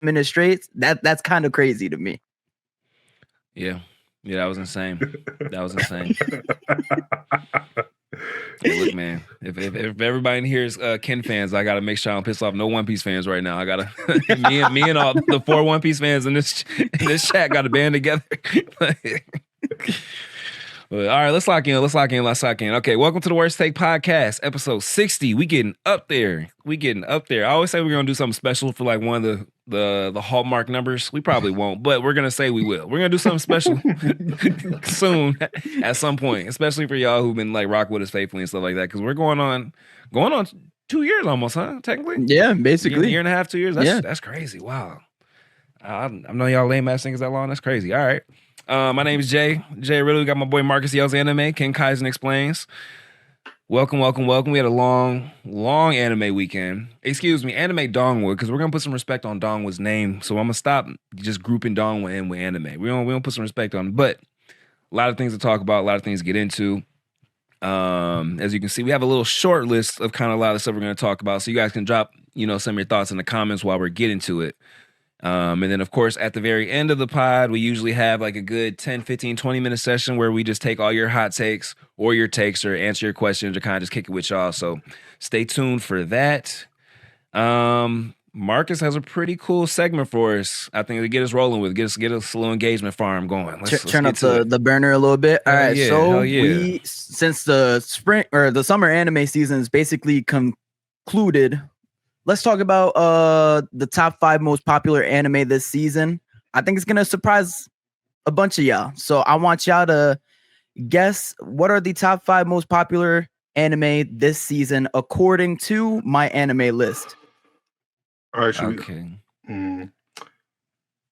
minutes straight. That's kind of crazy to me. Yeah, that was insane. Hey, look, man. If everybody in here is Ken fans, I gotta make sure I don't piss off no One Piece fans right now. I gotta me and all the 4 One Piece fans in this chat got to band together. All right, let's lock in. Okay, welcome to the Worst Take Podcast, episode 60. We getting up there. I always say we're gonna do something special for like one of the hallmark numbers. We probably won't, but we're gonna say we will. We're gonna do something special soon at some point, especially for y'all who've been like rock with us faithfully and stuff like that. Because we're going on 2 years almost, huh? Technically, yeah, basically a year and a half, 2 years. That's crazy. Wow. I know y'all lame ass things that long. That's crazy. All right. My name is Jay Riddle. We got my boy Marcus Yells Anime. Ken Kaizen Explains. Welcome. We had a long anime weekend. Excuse me, anime Donghua, because we're gonna put some respect on Donghwa's name. So I'm gonna stop just grouping Donghua in with anime. We don't put some respect on it, but a lot of things to talk about, a lot of things to get into. As you can see, we have a little short list of kind of a lot of stuff we're gonna talk about. So you guys can drop, some of your thoughts in the comments while we're getting to it. And then, of course, at the very end of the pod, we usually have like a good 10, 15, 20-minute session where we just take all your hot takes or your takes or answer your questions or kind of just kick it with y'all. So stay tuned for that. Marcus has a pretty cool segment for us, I think, to get us rolling with, get us a little engagement farm going. Let's turn up the burner a little bit. All right, so we, since the spring or the summer anime season is basically concluded, let's talk about the top 5 most popular anime this season. I think it's gonna surprise a bunch of y'all. So I want y'all to guess what are the top 5 most popular anime this season according to my anime list. All right, okay. I'm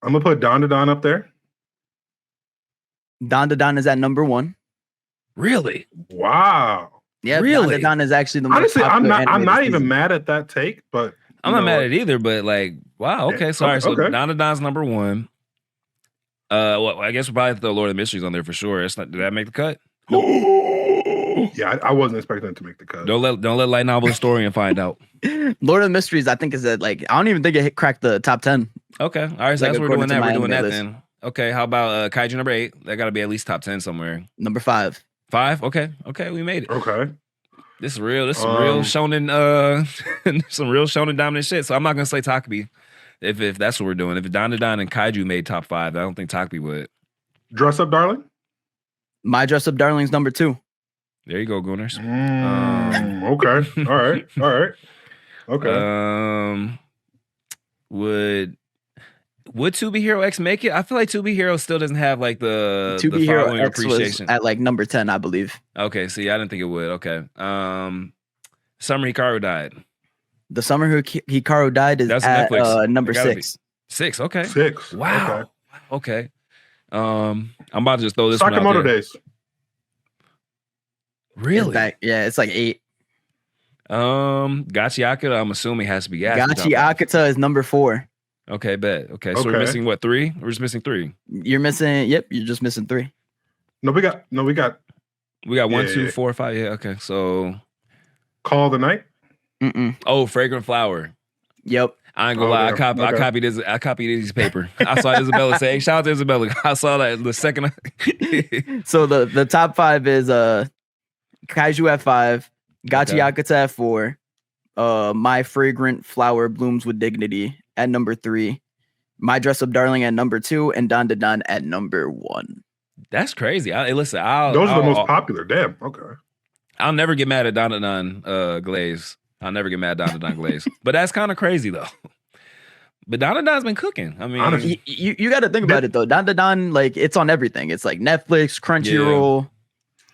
gonna put Donghua up there. Donghua is at number 1. Really? Wow. Yeah, really? Donghua is actually the most honestly. popular I'm not even mad at that take, but I'm not mad at it either. But like, wow. Okay, sorry. So Donghua number 1. Well, I guess we'll probably throw Lord of the Mysteries on there for sure. Did that make the cut? Yeah, I wasn't expecting it to make the cut. Don't let Light Novel Historian find out. Lord of the Mysteries, I think, is at I don't even think it cracked the top 10. Okay, all right, so that's what we're doing that. We're doing that then. Okay, how about Kaiju number 8? That got to be at least top 10 somewhere. Number 5. 5? Okay, we made it. Okay. This is real. This is some real shonen, some real shonen dominant shit. So I'm not gonna say Takebe if that's what we're doing. If Donghua and Kaiju made top 5, I don't think Takebe would. Dress Up Darling? My Dress Up Darling's number 2. There you go, Gooners. Okay. All right. Okay. Would To Be Hero X make it? I feel like To Be Hero still doesn't have like the To Be Hero X appreciation. Was at like number 10, I believe. Okay, see, I didn't think it would. Okay. Summer Hikaru died. The Summer Hikaru died is that's at number 6. 6, okay. 6. Wow. Okay. I'm about to just throw this Sakamoto one out there. Days. Really? It's like 8. Gachi Akata, I'm assuming has to be Gachi Akata is number 4. Okay, bet. Okay, so we're missing what, 3? We're just missing 3. You're missing. Yep, you're just missing 3. We got 1, 2, 4, 5. Yeah, okay. So Call of the Night. Oh, Fragrant Flower. Yep. I ain't gonna lie. I copied his paper. I saw Isabella say, hey, shout out to Isabella. I saw that the second. So the top 5 is Kaiju at 5, Gachi Akata at 4, My Fragrant Flower Blooms with Dignity at number 3, My Dress Up Darling at number 2, and Donghua at number 1. That's crazy. Those are the most popular. Damn. Okay. I'll never get mad at Donghua Glaze. I'll never get mad at Donghua Glaze. But that's kind of crazy though. But Donghua been cooking. I mean, honestly, you got to think about it though. Donghua, like, it's on everything. It's like Netflix, Crunchyroll.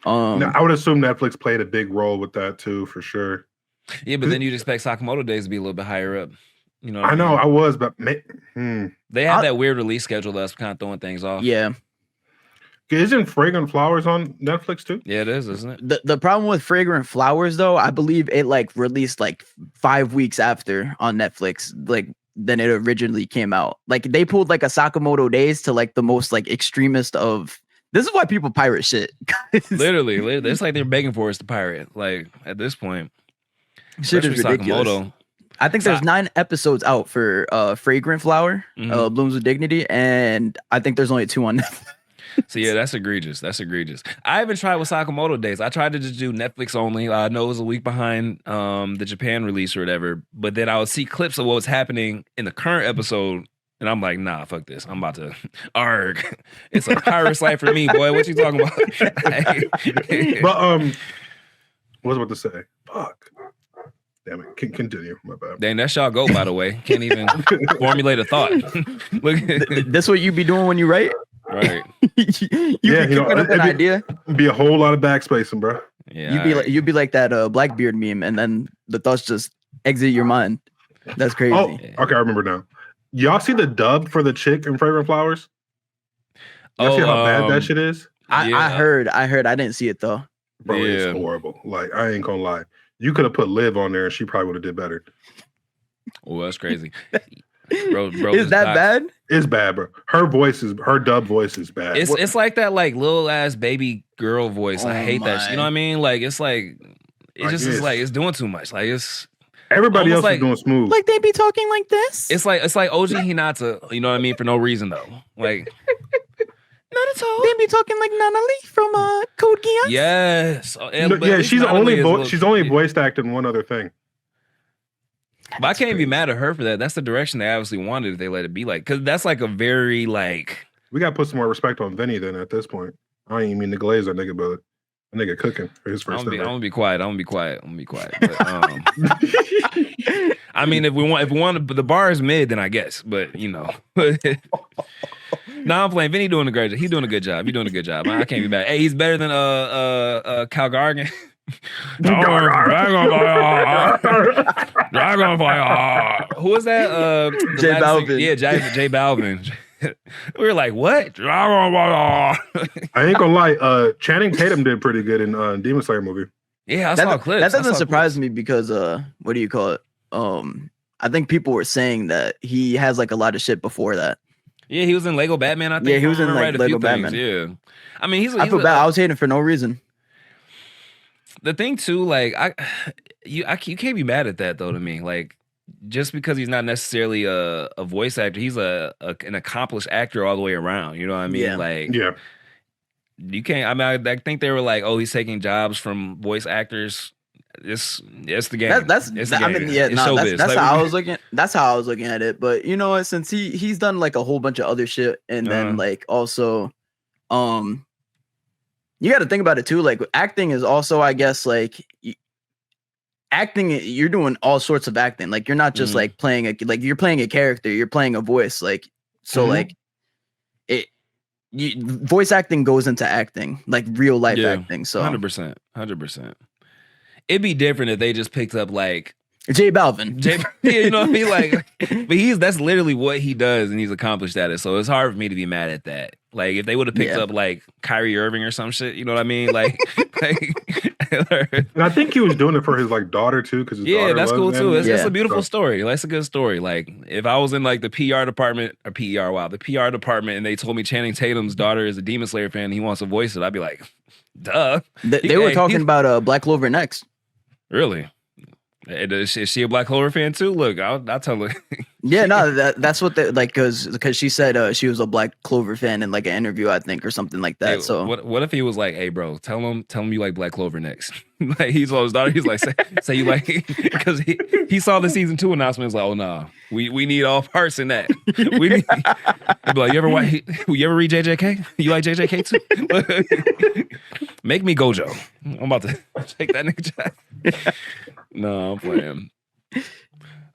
Yeah. I would assume Netflix played a big role with that too, for sure. Yeah, but then you'd expect Sakamoto Days to be a little bit higher up. You know, I know I was, but they have that weird release schedule that's kind of throwing things off. Yeah. Isn't Fragrant Flowers on Netflix too? Yeah, it is, isn't it? The problem with Fragrant Flowers though, I believe it like released like 5 weeks after on Netflix, like than it originally came out. Like they pulled like a Sakamoto Days to like the most like extremist of. This is why people pirate shit. Literally, it's like they're begging for us to pirate. Like at this point, shit is ridiculous. I think there's 9 episodes out for Fragrant Flower, Blooms with Dignity, and I think there's only 2 on Netflix. So yeah, that's egregious. That's egregious. I even tried with Sakamoto Days. I tried to just do Netflix only. I know it was a week behind the Japan release or whatever, but then I would see clips of what was happening in the current episode, and I'm like, nah, fuck this. I'm about to arg. It's a pirate's life for me, boy. What you talking about? But what was I about to say? Fuck. Damn it. Continue. My bad. Dang, that's y'all go, by the way. Can't even formulate a thought. Look, That's what you be doing when you write? right. you be up an idea. Be a whole lot of backspacing, bro. Yeah, you'd be like that Blackbeard meme, and then the thoughts just exit your mind. That's crazy. Oh, okay, I remember now. Y'all see the dub for the chick in Fragrant Flowers? Y'all see how bad that shit is? I heard. I didn't see it though. Bro, it's horrible. Like, I ain't gonna lie. You could have put Liv on there and she probably would have did better. Oh, that's crazy. Bro, is that bad? It's bad, bro. Her dub voice is bad. It's like that like little ass baby girl voice. I hate that shit. You know what I mean? Like it's like it's like it's doing too much. Like it's everybody else like, is doing smooth. Like they be talking like this. It's like OG Hinata, you know what I mean, for no reason though. Like not at all. They be talking like Nanali from Code Geass. Yes. Yeah, she's only voiced acting one other thing. But I can't be mad at her for that. That's the direction they obviously wanted if they let it be like, because that's like a very like. We gotta put some more respect on Vinny then at this point. I don't even mean to glaze that nigga, but that nigga cooking for his first. I'm gonna be quiet. But, I mean, if we want, the bar is mid, then I guess. But you know, I'm playing. Vinny doing a great job. He's doing a good job. I can't be mad. Hey, he's better than Cal Gargan. Dragonfly. Who was that? J Balvin. Yeah, J Balvin. We were like, what? I ain't gonna lie. Channing Tatum did pretty good in Demon Slayer movie. Yeah, I saw clips. That doesn't surprise me because what do you call it? I think people were saying that he has like a lot of shit before that. Yeah, he was in Lego Batman. I think. Yeah, he was in like Lego Batman. Yeah, I mean, I feel bad. I was hating for no reason. The thing too, like you can't be mad at that though. To me, like just because he's not necessarily a voice actor, he's an accomplished actor all the way around. You know what I mean? Yeah. Like, yeah, you can't. I mean, I think they were like, oh, he's taking jobs from voice actors. It's the game. That's how I was looking. That's how I was looking at it. But you know what? Since he's done like a whole bunch of other shit, and then like also, you got to think about it too. Like acting is also, I guess, like acting. You're doing all sorts of acting. Like you're not just like you're playing a character. You're playing a voice. Like so, like voice acting goes into acting, like real life acting. So 100%. It'd be different if they just picked up like J Balvin. You know what I mean? Like, but that's literally what he does, and he's accomplished at it. So it's hard for me to be mad at that. Like, if they would have picked up like Kyrie Irving or some shit, you know what I mean? Like, and I think he was doing it for his like daughter too, because that's cool too. It's a beautiful story. Like, it's a good story. Like, if I was in like the PR department, and they told me Channing Tatum's daughter is a Demon Slayer fan, and he wants to voice it, I'd be like, duh. They were talking about Black Clover next. Really? Is she a Black Clover fan too? Look, I'll tell her. Yeah, no, that's what they like because she said she was a Black Clover fan in like an interview, I think, or something like that. Hey, so what if he was like, "Hey, bro, tell him you like Black Clover next." Like he told his daughter, he's like, "Say you like," because he saw the season 2 announcement. He's like, "Oh no, we need all parts in that." We need. He'd be like, "You ever read JJK? You like JJK too?" Make me Gojo. I'm about to take that nigga job. No, I'm playing.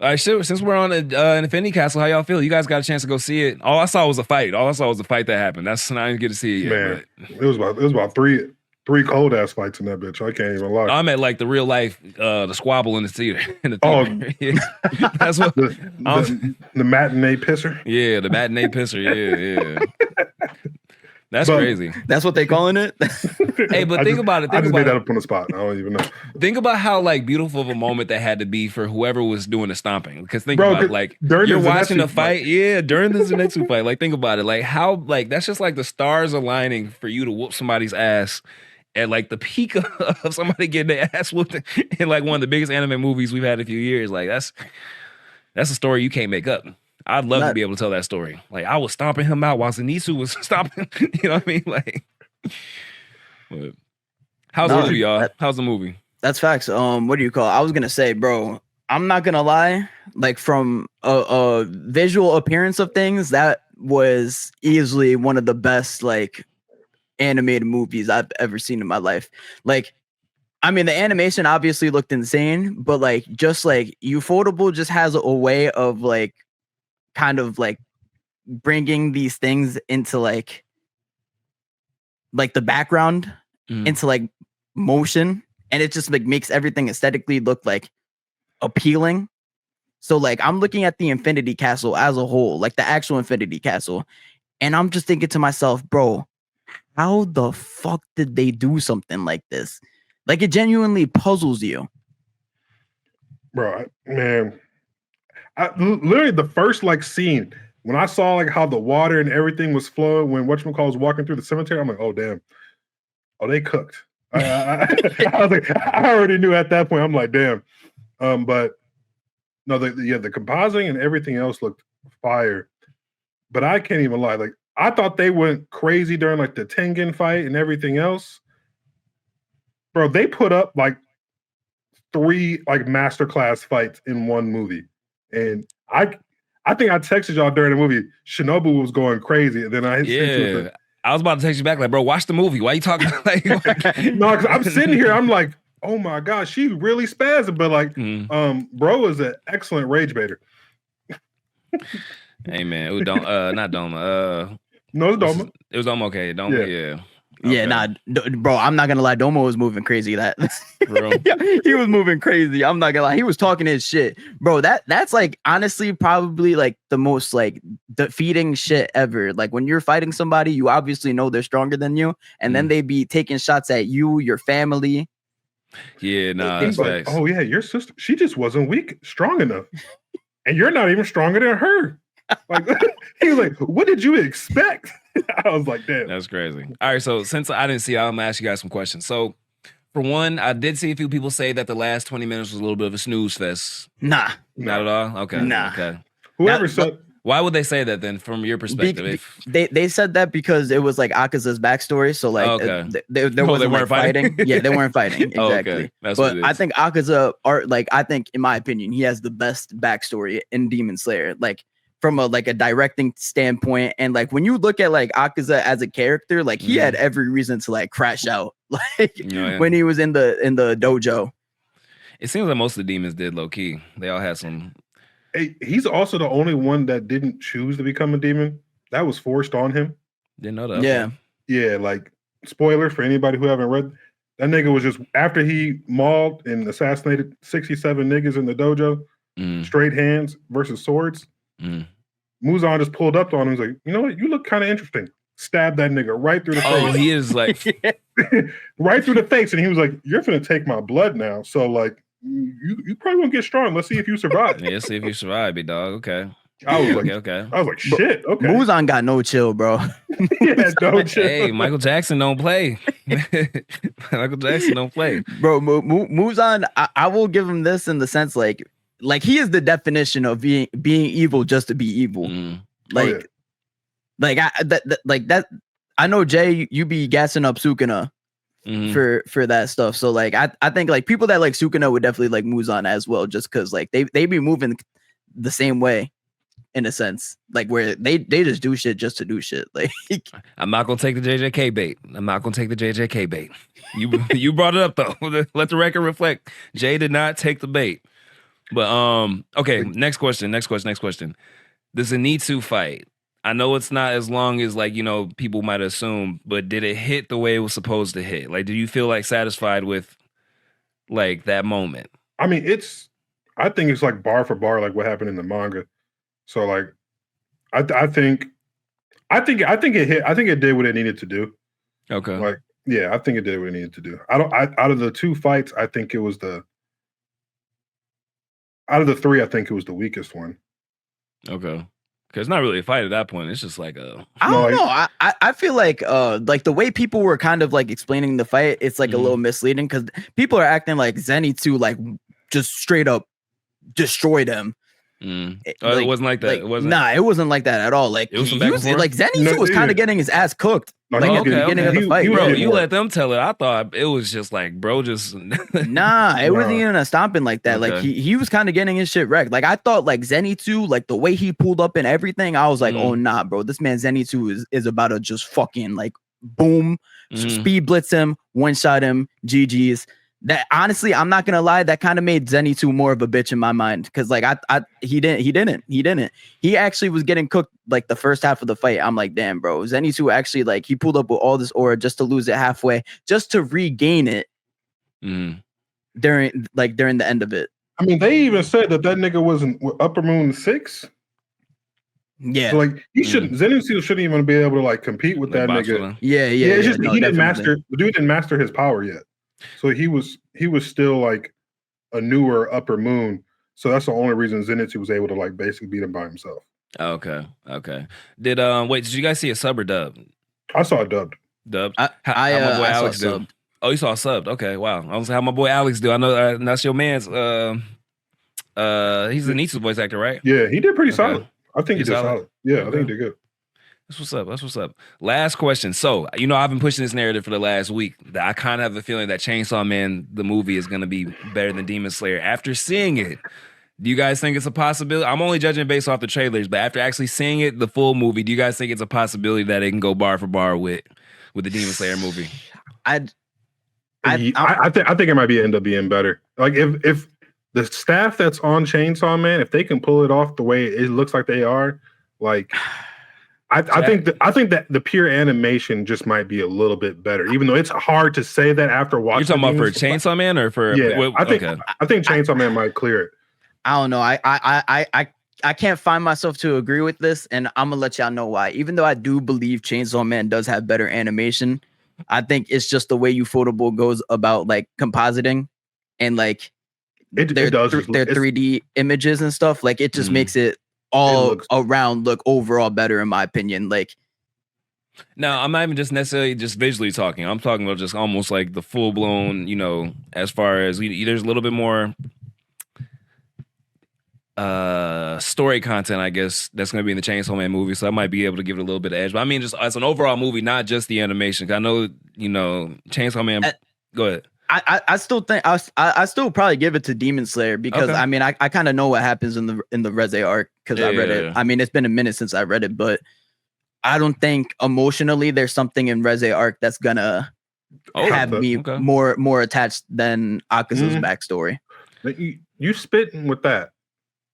All right, since we're on Infinity Castle, how y'all feel? You guys got a chance to go see it? All I saw was a fight. That happened. I didn't get to see it yet. Man, it was about three cold ass fights in that bitch. I can't even lie. I'm at like the real life, the squabble in the theater. Yeah. That's what the matinee pisser. Yeah, the matinee pisser. Yeah. That's crazy. That's what they calling it. Hey, but think about it. I just made that up on the spot. I don't even know. Think about how like beautiful of a moment that had to be for whoever was doing the stomping. Because think about it, like you're watching the fight. Yeah, during the Zenitsu fight. Like think about it. Like how like that's just like the stars aligning for you to whoop somebody's ass at like the peak of somebody getting their ass whooped in like one of the biggest anime movies we've had in a few years. Like That's a story you can't make up. I'd love to Not- be able to tell that story. Like I was stomping him out while Zenitsu was stomping. You know what I mean? Like, but how's the No, movie, y'all? that- How's the movie? That's facts. What do you call it? I was gonna say, bro, I'm not gonna lie. Like from a visual appearance of things, that was easily one of the best like animated movies I've ever seen in my life. Like, I mean, the animation obviously looked insane, but like just like Ufotable just has a way of like kind of like bringing these things into like the background into like motion, and it just like makes everything aesthetically look like appealing. So like I'm looking at the Infinity Castle as a whole, like the actual Infinity Castle, and I'm just thinking to myself, bro, how the fuck did they do something like this? Like it genuinely puzzles you. Bro, man. Literally the first like scene when I saw like how the water and everything was flowing when whatchamacallit was walking through the cemetery, I'm like, oh damn. Oh, they cooked. I was like, I already knew at that point. I'm like, damn. But no, the compositing and everything else looked fire. But I can't even lie. Like, I thought they went crazy during like the Tengen fight and everything else. Bro, they put up like 3 like masterclass fights in one movie. And I think I texted y'all during the movie. Shinobu was going crazy. And then I I was about to text you back like, bro, watch the movie. Why you talking like no, because I'm sitting here, I'm like, oh my gosh, she really spazzing. But like, bro is an excellent rage baiter. Hey man, it was not Doma. No, it's Doma. It was Doma. Okay, Doma. Yeah. Yeah, nah, bro, I'm not gonna lie. Domo was moving crazy. That he was moving crazy. I'm not gonna lie. He was talking his shit, bro. That's like honestly probably like the most like defeating shit ever. Like when you're fighting somebody, you obviously know they're stronger than you, and then they be taking shots at you, your family. Yeah, nah, that's like, oh yeah, your sister, she just wasn't strong enough, and you're not even stronger than her. Like he was like, what did you expect? I was like, damn. That's crazy. All right, so since I didn't see, I'm gonna ask you guys some questions. So for one, I did see a few people say that the last 20 minutes was a little bit of a snooze fest. Nah. Not at all? Okay. Nah. Okay. Whoever said why would they say that then from your perspective? They said that because it was like Akaza's backstory. So like they weren't like fighting. Yeah, they weren't fighting. Exactly. Okay. That's but what I think Akaza I think in my opinion, he has the best backstory in Demon Slayer. Like from a directing standpoint, and like when you look at like Akaza as a character, like he had every reason to like crash out like when he was in the dojo. It seems like most of the demons did low key. They all had some. Hey, he's also the only one that didn't choose to become a demon. That was forced on him. Didn't know that. Yeah. Yeah, like spoiler for anybody who haven't read, that nigga was just after he mauled and assassinated 67 niggas in the dojo, straight hands versus swords. Muzan just pulled up on him. He's like, you know what? You look kind of interesting. Stabbed that nigga right through the face. Oh, he is like right through the face. And he was like, you're gonna take my blood now. So like you probably won't get strong. Let's see if you survive. Yeah, see if you survive, big dog. Okay. I was like, shit. Okay. Muzan got no chill, bro. Yeah, no chill. Hey, Michael Jackson don't play. Michael Jackson don't play. Bro, Muzan, I will give him this in the sense like he is the definition of being evil just to be evil. Like that. I know Jay, you be gassing up Sukuna for that stuff. So like I think like people that like Sukuna would definitely like Muzan as well, just because like they be moving the same way in a sense, like where they just do shit just to do shit. Like I'm not gonna take the JJK bait. You brought it up though. Let the record reflect. Jay did not take the bait. But okay, next question. The Zenitsu fight. I know it's not as long as like, people might assume, but did it hit the way it was supposed to hit? Like, do you feel like satisfied with like that moment? I mean, I think it's like bar for bar, like what happened in the manga. So like, I think it hit. I think it did what it needed to do. Okay. Like, yeah, I think it did what it needed to do. Out of the 2 fights, I think it was out of the 3, I think it was the weakest one. Okay. Because it's not really a fight at that point. It's just like I don't know. I feel like the way people were kind of like explaining the fight, it's like a little misleading because people are acting like Zenitsu like just straight up destroyed him. It wasn't like that. It wasn't. Nah, it wasn't like that at all. Like It was some he back was and forth? like Zenitsu No, was kind yeah. of getting his ass cooked. No, Like he at the did. beginning of the He- fight. he was Bro, getting you more. let them tell it. I thought it was just like, bro, just Nah, it wasn't Nah. even a stomping like that. Like Okay. he was kind of getting his shit wrecked. Like I thought like Zenitsu, like the way he pulled up and everything, I was like, oh nah, bro, this man Zenitsu is about to just fucking like boom, speed blitz him, one shot him, GG's. That honestly, I'm not gonna lie, that kind of made Zenitsu more of a bitch in my mind because like he didn't. He actually was getting cooked like the first half of the fight. I'm like, damn, bro, Zenitsu actually like he pulled up with all this aura just to lose it halfway, just to regain it during the end of it. I mean, they even said that nigga wasn't Upper Moon 6. Yeah, So like he shouldn't. Zenitsu shouldn't even be able to like compete with like that box with nigga. him. yeah. It's just No, he didn't definitely. master. The dude didn't master his power yet. So he was still like a newer Upper Moon. So that's the only reason Zenitsu was able to like basically beat him by himself. Okay. Did did you guys see a sub or dub? I saw it dubbed. Dubbed. I how my boy I saw Alex do? subbed. Oh, you saw subbed. Okay, wow. I was like, how my boy Alex do? I know that's your man's. He's Zenitsu's voice actor, right? Yeah, he did pretty Okay. solid. I think he did solid. Yeah, I Okay. think he did good. That's what's up. Last question. So, I've been pushing this narrative for the last week. That I kind of have a feeling that Chainsaw Man, the movie, is going to be better than Demon Slayer. After seeing it, do you guys think it's a possibility? I'm only judging based off the trailers, but after actually seeing it, the full movie, do you guys think it's a possibility that it can go bar for bar with the Demon Slayer movie? I think it might end up being better. Like if the staff that's on Chainsaw Man, if they can pull it off the way it looks like they are, like I think that the pure animation just might be a little bit better, even though it's hard to say that after watching. You're talking about for Chainsaw Man or for I think Chainsaw Man might clear it. I don't know. I can't find myself to agree with this, and I'm gonna let y'all know why. Even though I do believe Chainsaw Man does have better animation, I think it's just the way Ufotable goes about like compositing and like it does their 3D images and stuff. Like it just makes it all around look overall better in my opinion. Like now, I'm not even just necessarily just visually talking. I'm talking about just almost like the full blown, as far as there's a little bit more story content, I guess, that's going to be in the Chainsaw Man movie, so I might be able to give it a little bit of edge. But I mean, just as an overall movie, not just the animation. I know, Chainsaw Man. Go ahead. I still think I still probably give it to Demon Slayer because I mean I kind of know what happens in the Reze arc because I read it. I mean, it's been a minute since I read it, but I don't think emotionally there's something in Reze arc that's gonna have me more attached than Akaza's backstory. You spitting with that.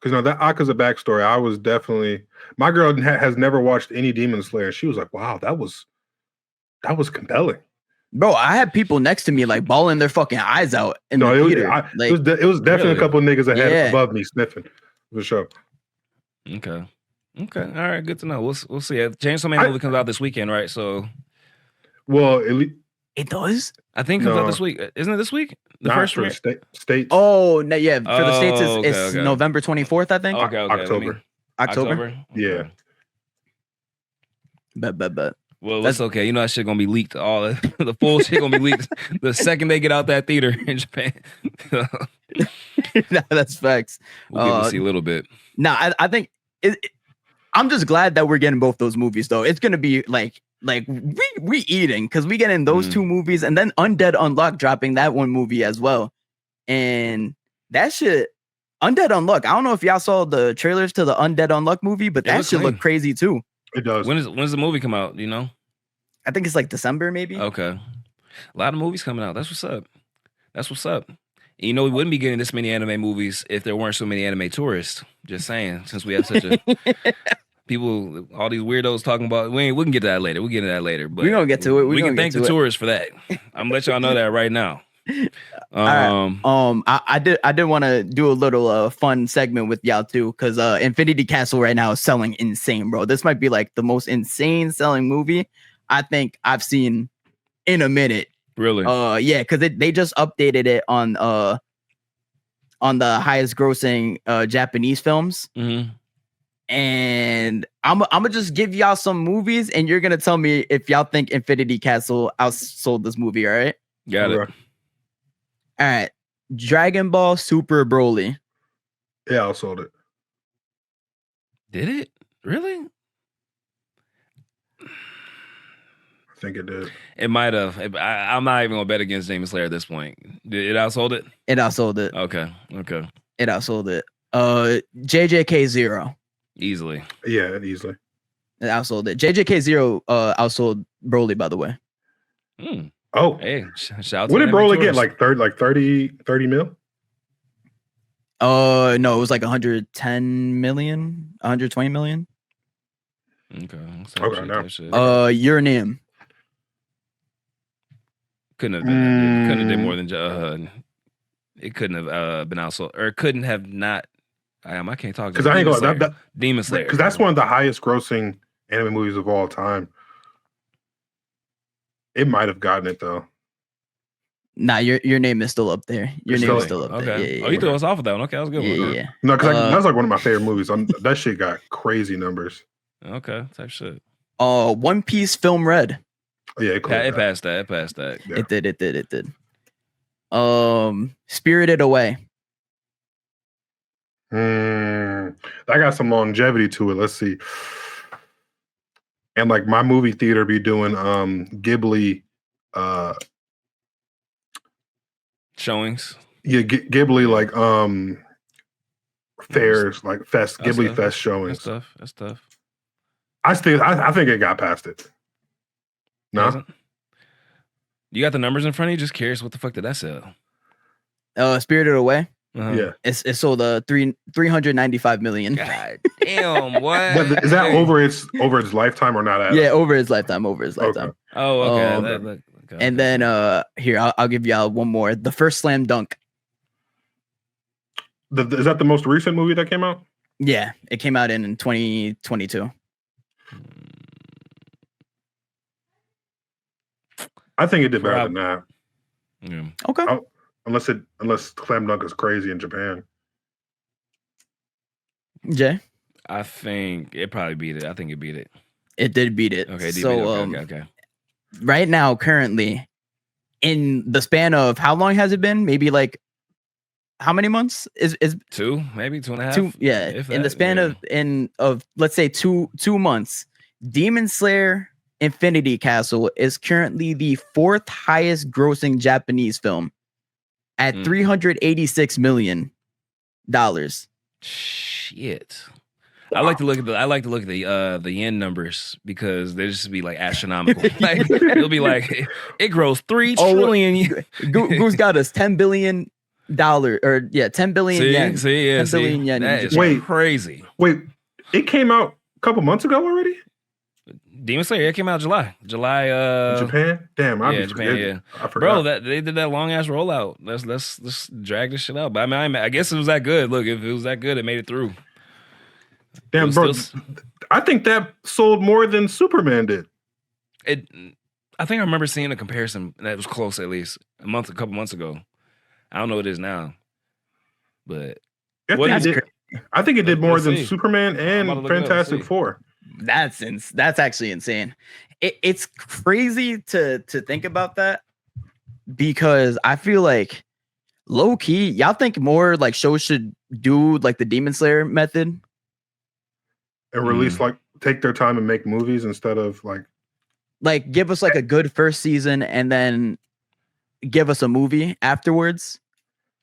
Because that Akaza backstory, I was definitely my girl has never watched any Demon Slayer. She was like, "Wow, that was compelling." Bro, I had people next to me like bawling their fucking eyes out in the theater. It was definitely a couple of niggas ahead above me sniffing for sure. Okay, all right, good to know. We'll see. Chainsaw Man movie comes out this weekend, right? So, well, it does. I think it comes out this week. Isn't it this week? The first for the states. Oh, no, yeah. For the states, it's November 24th, I think. Okay. October. Yeah. Bet. Well, that's okay. That shit gonna be leaked. All the full shit gonna be leaked the second they get out that theater in Japan. Nah, that's facts. We'll be able to see a little bit. Nah, I think I'm just glad that we're getting both those movies though. It's gonna be like we eating because we getting those two movies and then Undead Unluck dropping that one movie as well. And that shit, Undead Unluck. I don't know if y'all saw the trailers to the Undead Unluck movie, but that shit look crazy too. It does. When's the movie come out? Do you know? I think it's like December, maybe. Okay. A lot of movies coming out. That's what's up. We wouldn't be getting this many anime movies if there weren't so many anime tourists. Just saying, since we have such a people, all these weirdos talking about. We can get to that later. We'll get to that later. But we're gonna get to it. We can thank the tourists for that. I'm gonna let y'all know that right now. I did want to do a little fun segment with y'all too, because Infinity Castle right now is selling insane, bro. This might be like the most insane selling movie I think I've seen in a minute. Really? Yeah, because they just updated it on the highest grossing Japanese films. Mm-hmm. And I'm gonna just give y'all some movies, and you're gonna tell me if y'all think Infinity Castle outsold this movie. All right? Got it. All right. Dragon Ball Super Broly. Yeah, outsold it. Did it really? I think it did. It might have. I'm not even gonna bet against Demon Slayer at this point. Did it outsold it? It outsold it. Okay. It outsold it. JJK Zero. Easily. Yeah, easily. It outsold it. JJK Zero outsold Broly, by the way. Oh, hey, shout out. What to did Enemy Broly get? Tours. Like 30 mil? No, it was like 110 million, 120 million. Okay. Okay, now. Your name. Couldn't have been. It couldn't have did more than. It couldn't have been outsold, or it couldn't have not. I can't talk. Because I ain't going to Demon Slayer. Because that's one of the highest grossing anime movies of all time. It might have gotten it though. Nah, your name is still up there. Your name is still up there. Okay. Yeah, you threw us off with that one. Okay, that was a good one. Yeah. No, because that was like one of my favorite movies. That shit got crazy numbers. Okay, type shit. One Piece Film Red. Oh, yeah, it passed that. It passed that. Yeah. It did. Spirited Away. That got some longevity to it. Let's see. And like my movie theater be doing Ghibli showings. Yeah, Ghibli like fairs, like fest, Ghibli fest showings. That's tough. I think it got past it. No. You got the numbers in front of you? Just curious, what the fuck did that sell? Spirited Away. Yeah, it sold 395 million. God damn, what? Is that over its lifetime or not? Yeah, over its lifetime. Okay. Oh, okay. And then here I'll give y'all one more. The first Slam Dunk. Is that the most recent movie that came out? Yeah, it came out in 2022. I think it did better than that. Yeah. Okay. Unless Slam Dunk is crazy in Japan. Jay? I think it probably beat it. I think it beat it. It did beat it. Okay, okay. Right now, currently, in the span of how long has it been? Maybe like how many months? Is 2, maybe 2.5? Yeah. In the span of let's say two months, Demon Slayer Infinity Castle is currently the 4th highest grossing Japanese film at $386 million. Shit. Wow. I like to look at the yen numbers because they just be like astronomical. Like, it'll be like it grows 3 trillion. Goose got us $10 billion or 10 billion yen. 10 billion yen. That is crazy. Wait, it came out a couple months ago already? Demon Slayer, it came out July. Japan? Damn, Japan, yeah. I forgot. Bro, they did that long ass rollout. Let's drag this shit out. But I mean, I guess it was that good. Look, if it was that good, it made it through. Damn, bro. I think that sold more than Superman did. I think I remember seeing a comparison that was close, at least a couple months ago. I don't know what it is now, but I think it did more than Superman and Fantastic Four. That's actually insane. It's crazy to think about that because I feel like low key, y'all think more like shows should do like the Demon Slayer method and release like take their time and make movies instead of like give us like a good first season and then give us a movie afterwards.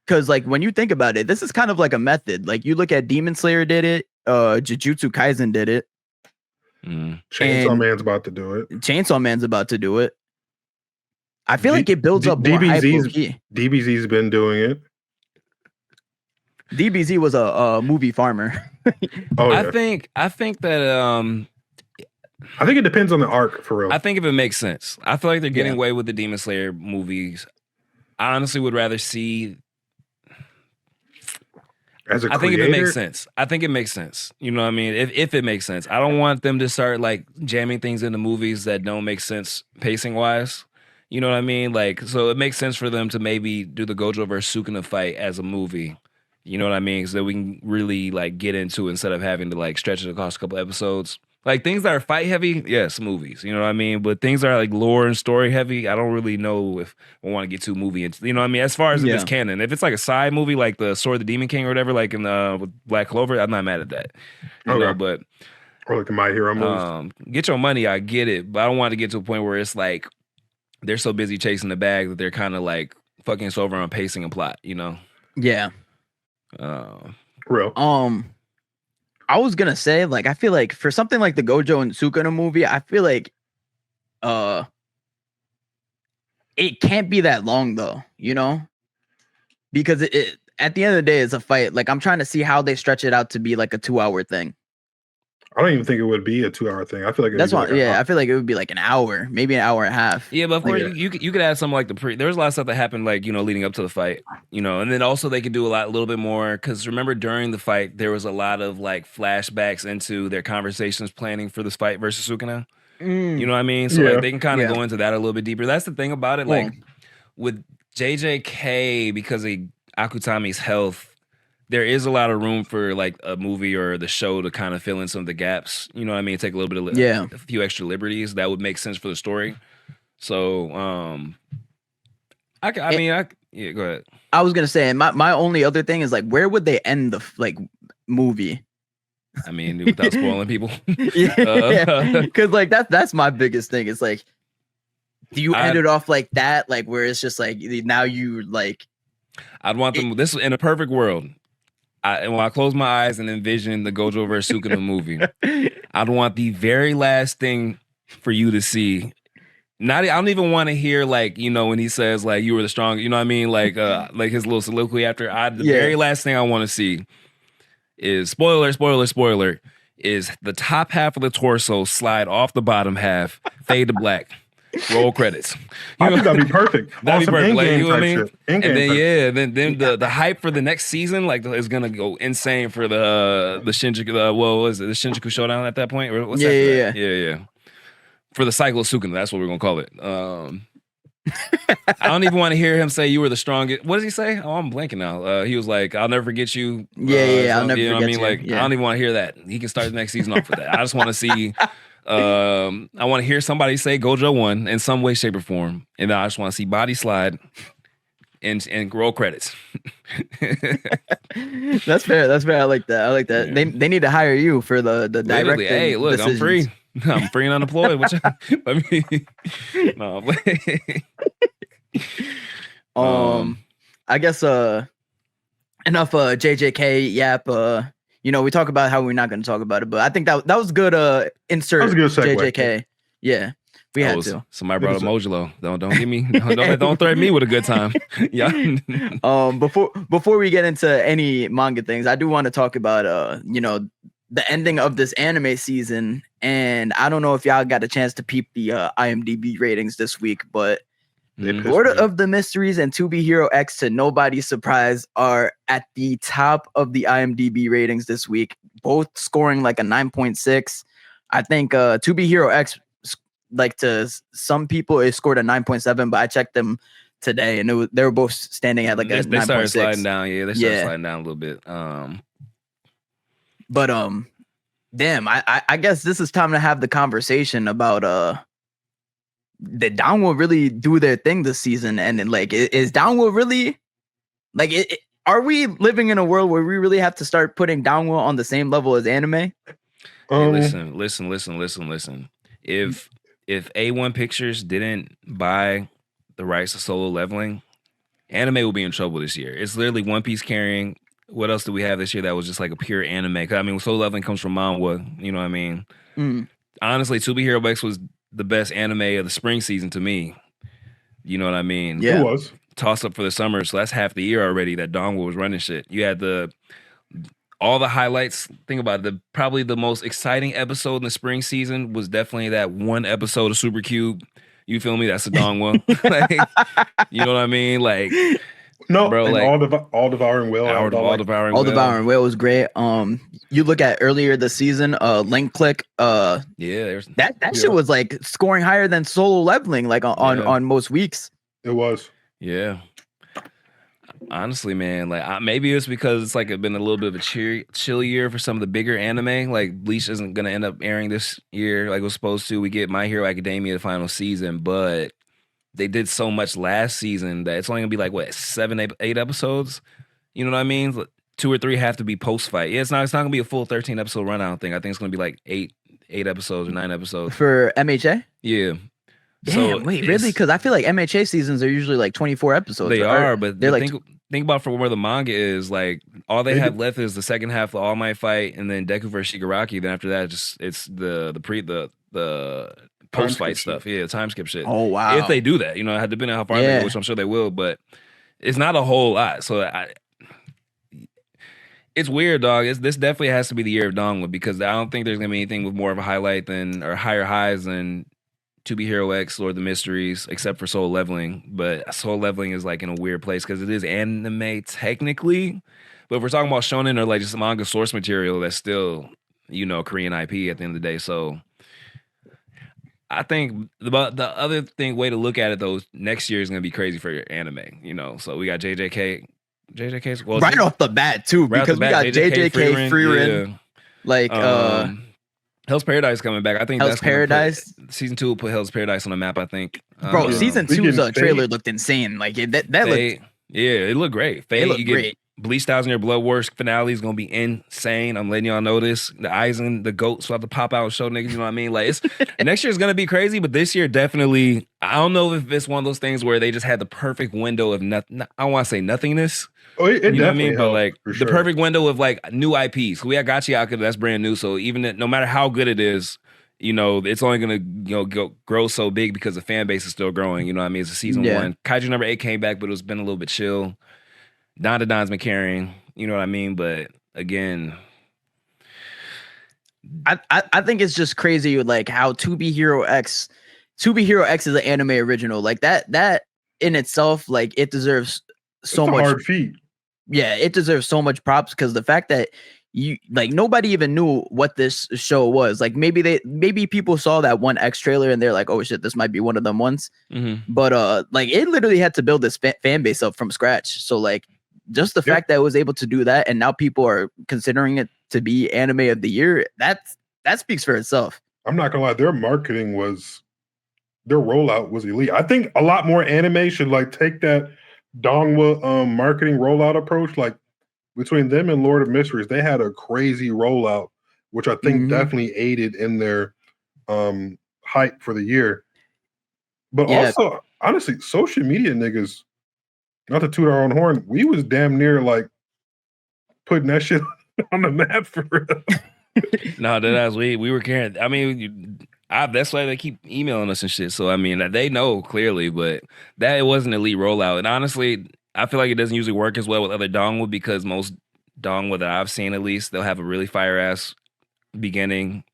Because like when you think about it, this is kind of like a method. Like you look at Demon Slayer did it, Jujutsu Kaisen did it. Chainsaw Man's about to do it. I feel like it builds up more hype. DBZ's been doing it. DBZ was a movie farmer. I think that I think it depends on the arc for real. I think if it makes sense. I feel like they're getting away with the Demon Slayer movies. I honestly would rather see. As a creator? I think if it makes sense. I think it makes sense. You know what I mean? If it makes sense. I don't want them to start like jamming things into movies that don't make sense pacing wise. You know what I mean? Like, so it makes sense for them to maybe do the Gojo versus Sukuna fight as a movie. You know what I mean? So that we can really like get into it instead of having to like stretch it across a couple episodes. Like things that are fight heavy, yes, movies. You know what I mean? But things that are like lore and story heavy, I don't really know if I want to get too movie into. You know what I mean? As far as if it's canon, if it's like a side movie like the Sword of the Demon King or whatever, like in with Black Clover, I'm not mad at that. You know, but or like the My Hero movies. Get Your Money, I get it, but I don't want to get to a point where it's like they're so busy chasing the bag that they're kind of like fucking us over on pacing and plot. You know? Yeah. Real. I was gonna say, like, I feel like for something like the Gojo and Sukuna movie, I feel like it can't be that long though, you know? Because it at the end of the day, it's a fight. Like, I'm trying to see how they stretch it out to be like a 2-hour thing. I don't even think it would be a 2-hour thing. I feel like that's why. Like I feel like it would be like an hour, maybe an hour and a half. Yeah, but of course you could add something like there was a lot of stuff that happened, like, you know, leading up to the fight, you know, and then also they could do a little bit more because remember during the fight there was a lot of like flashbacks into their conversations planning for this fight versus Sukuna. You know what I mean? So like they can kind of go into that a little bit deeper. That's the thing about it, like with JJK because of Akutami's health. There is a lot of room for like a movie or the show to kind of fill in some of the gaps. You know what I mean? Take a little bit of a few extra liberties that would make sense for the story. So, go ahead. I was gonna say my only other thing is like, where would they end the movie? I mean, without spoiling people. Because like that's my biggest thing. It's like, do you end it off like that, like where it's just like now you like? I'd want them. This in a perfect world. When I close my eyes and envision the Gojo vs. Sukuna movie, I'd want the very last thing for you to see. I don't even want to hear like, you know, when he says like you were the strong, you know what I mean? Like his little soliloquy after. The very last thing I want to see is spoiler, is the top half of the torso slide off the bottom half, fade to black. Roll credits. I think that'd be perfect. That'd be perfect. Like, you know what I mean? And then the hype for the next season is gonna go insane for the Shinjuku. What was it? The Shinjuku Showdown at that point? What's that? Yeah. For the cycle of Sukuna, that's what we're gonna call it. I don't even want to hear him say you were the strongest. What does he say? Oh, I'm blanking now. He was like, "I'll never forget you." I'll never forget you. I mean, like, I don't even want to hear that. He can start the next season off with that. I just want to see. I want to hear somebody say Gojo won in some way, shape, or form, and then I just want to see body slide and roll credits. That's fair. I like that. Yeah. They need to hire you for the directing. Hey, look, decisions. I'm free. I'm free and unemployed. I guess enough JJK yap. You know, we talk about how we're not going to talk about it, but I think that was good. Insert that was a good segue. JJK. Yeah, we had to. Somebody brought up Mojulo. Don't get me. Don't threaten me with a good time. Yeah. Before we get into any manga things, I do want to talk about you know, the ending of this anime season, and I don't know if y'all got a chance to peep the IMDb ratings this week, but Lord of the Mysteries and To Be Hero X, to nobody's surprise, are at the top of the IMDb ratings this week, both scoring like a 9.6. I think To Be Hero X, like to some people, it scored a 9.7, but I checked them today and they were both standing at like a 9.6. They started sliding down. Yeah, they started sliding down a little bit. But damn, I guess this is time to have the conversation about did Donghua really do their thing this season? And then, like, is Donghua really like? Are we living in a world where we really have to start putting Donghua on the same level as anime? Hey, listen. If A1 Pictures didn't buy the rights to Solo Leveling, anime will be in trouble this year. It's literally One Piece carrying. What else do we have this year that was just like a pure anime? 'Cause I mean, Solo Leveling comes from manhwa. You know what I mean? Honestly, To Be Hero X was the best anime of the spring season to me. You know what I mean? Yeah. It was. Toss up for the summer, so that's half the year already that Donghua was running shit. You had all the highlights. Think about it. Probably the most exciting episode in the spring season was definitely that one episode of Super Cube. You feel me? That's a Donghua. Like, you know what I mean? Like, no, bro, like all devouring whale. All devouring whale was great. You look at earlier this season, Link Click. That shit was like scoring higher than Solo Leveling, like on most weeks. It was. Yeah. Honestly, man, like maybe it's because it's like been a little bit of a chill year for some of the bigger anime. Like Bleach isn't gonna end up airing this year like it was supposed to. We get My Hero Academia the final season, but they did so much last season that it's only gonna be like what 7, 8 episodes. You know what I mean? 2 or 3 have to be post fight. Yeah, it's not gonna be a full 13 episode run. I don't think. I think it's gonna be like 8 episodes or 9 episodes For MHA. Yeah. Damn, So wait, really? Because I feel like MHA seasons are usually like 24 episodes. They are, but they're like think about from where the manga is. Like all they have left is the second half of the All Might fight, and then Deku versus Shigaraki. Then after that, it's the post fight stuff. Yeah, time skip shit. Oh wow! If they do that, it had depending on how far they go, which I'm sure they will. But it's not a whole lot. So it's weird, dog. This definitely has to be the year of Donghua because I don't think there's gonna be anything with more of a highlight or higher highs than To Be Hero X or the Mysteries, except for Soul Leveling. But Soul Leveling is like in a weird place because it is anime technically. But if we're talking about shonen or like just manga source material, that's still, Korean IP at the end of the day. So I think the other way to look at it though, next year is gonna be crazy for your anime. So we got JJK. JJK's right off the bat too, because we got JJK Freerin. Like Hell's Paradise coming back. I think Hell's Paradise season 2 will put Hell's Paradise on the map. I think, bro. Season 2's trailer looked insane. Like that looked. Yeah, it looked great. It looked great. Bleach Thousand Year Blood Wars finale is gonna be insane. I'm letting y'all know this. The Aizen, the goats will have to pop out and show niggas. You know what I mean? Like next year's gonna be crazy, but this year definitely. I don't know if it's one of those things where they just had the perfect window of nothing. I don't want to say nothingness. Oh, it you know what I mean? But like the perfect window of like new IPs. We had Gachiaka, that's brand new. So even no matter how good it is, it's only gonna grow so big because the fan base is still growing. You know what I mean? It's a season 1. Kaiju number 8 came back, but it's been a little bit chill. Don's been carrying. You know what I mean? But again, I think it's just crazy like how To Be Hero X is an anime original. Like that in itself, like it deserves so much hard feat. Yeah, it deserves so much props because the fact that nobody even knew what this show was. Like maybe people saw that one X trailer and they're like, oh shit, this might be one of them ones. Mm-hmm. But like it literally had to build this fan base up from scratch. So like just the fact that it was able to do that and now people are considering it to be anime of the year, that speaks for itself. I'm not gonna lie, their rollout was elite. I think a lot more anime should like take that Donghua marketing rollout approach. Like between them and Lord of Mysteries, they had a crazy rollout, which I think definitely aided in their hype for the year. But also, honestly, social media niggas, not to toot our own horn, we was damn near like putting that shit on the map for real. No, we were carrying. I mean, that's why they keep emailing us and shit. So I mean, they know clearly, but that it was an elite rollout. And honestly, I feel like it doesn't usually work as well with other Donghua because most Donghua that I've seen, at least, they'll have a really fire ass beginning.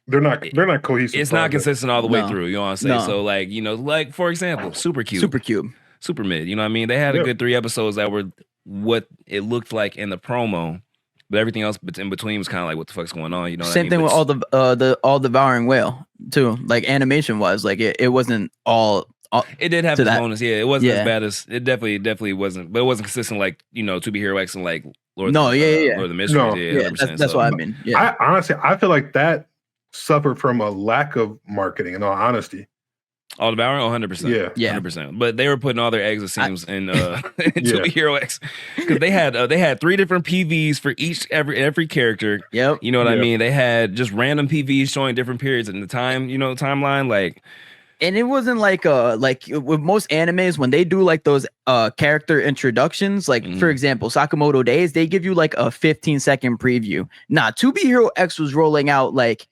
They're not cohesive. It's not consistent all the way through. You know what I'm saying? No. So like, like for example, Super Mid. You know what I mean? They had a good 3 episodes that were what it looked like in the promo. But everything else in between was kind of like, what the fuck's going on? You know, same thing with all the Devouring Whale too. Like animation wise, like it wasn't all. It did have its bonus, yeah. It wasn't as bad as it definitely wasn't, but it wasn't consistent like To Be Hero X and like Lord of the Mysteries. No. Yeah, that's what I mean. Yeah, I feel like that suffered from a lack of marketing. In all honesty. All Devouring, 100%. Yeah, 100%. But they were putting all their eggs, it seems, in To Be Hero X because they had 3 different PVs for every character. Yep. You know what I mean? They had just random PVs showing different periods in the timeline. Like, and it wasn't like with most animes when they do like those character introductions. Like for example, Sakamoto Days, they give you like a 15-second preview. Nah, To Be Hero X was rolling out like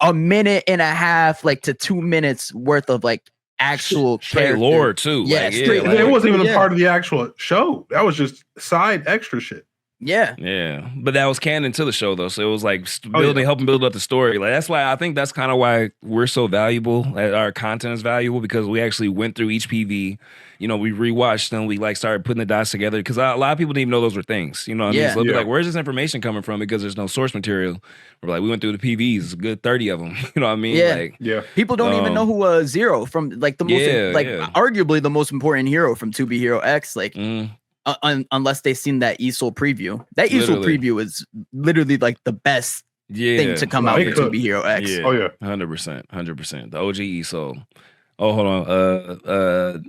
a minute and a half, like to 2 minutes worth of like actual straight lore too. Yeah, it wasn't even a part of the actual show. That was just side extra shit. Yeah, but that was canon to the show though, so it was like helping build up the story. Like that's why I think that's kind of why we're so valuable. Our content is valuable because we actually went through each PV. We rewatched them. We like started putting the dots together because a lot of people didn't even know those were things. You know what I mean? So they'll be like, "Where's this information coming from?" Because there's no source material. We're like, we went through the PVs, a good 30 of them. You know what I mean? People don't even know who was Zero from like the most arguably the most important hero from To Be Hero X. Like unless they've seen that ESOL preview. That ESOL Literally. preview is literally like the best thing to come out it of could. 2B Hero X. Yeah. Oh yeah. 100%. The OG ESOL. Oh, hold on.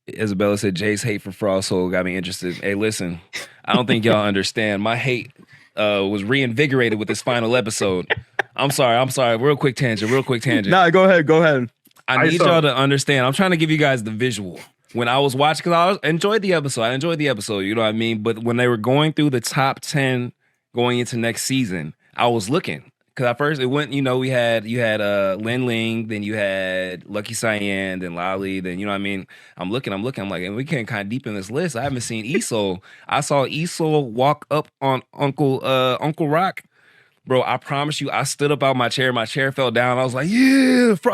Isabella said Jay's hate for Frost Soul got me interested. Hey, listen, I don't think y'all understand. My hate was reinvigorated with this final episode. I'm sorry. Real quick tangent. Nah, go ahead. I need y'all to understand. I'm trying to give you guys the visual. When I was watching, because I enjoyed the episode, you know what I mean? But when they were going through the top 10 going into next season, I was looking. Because at first it went, you had Lin Ling, then you had Lucky Cyan, then Lali, then, you know what I mean? I'm looking, I'm like, and we getting kind of deep in this list. I haven't seen ESOL. I saw ESOL walk up on Uncle Rock. Bro, I promise you, I stood up out my chair. My chair fell down. I was like, yeah. When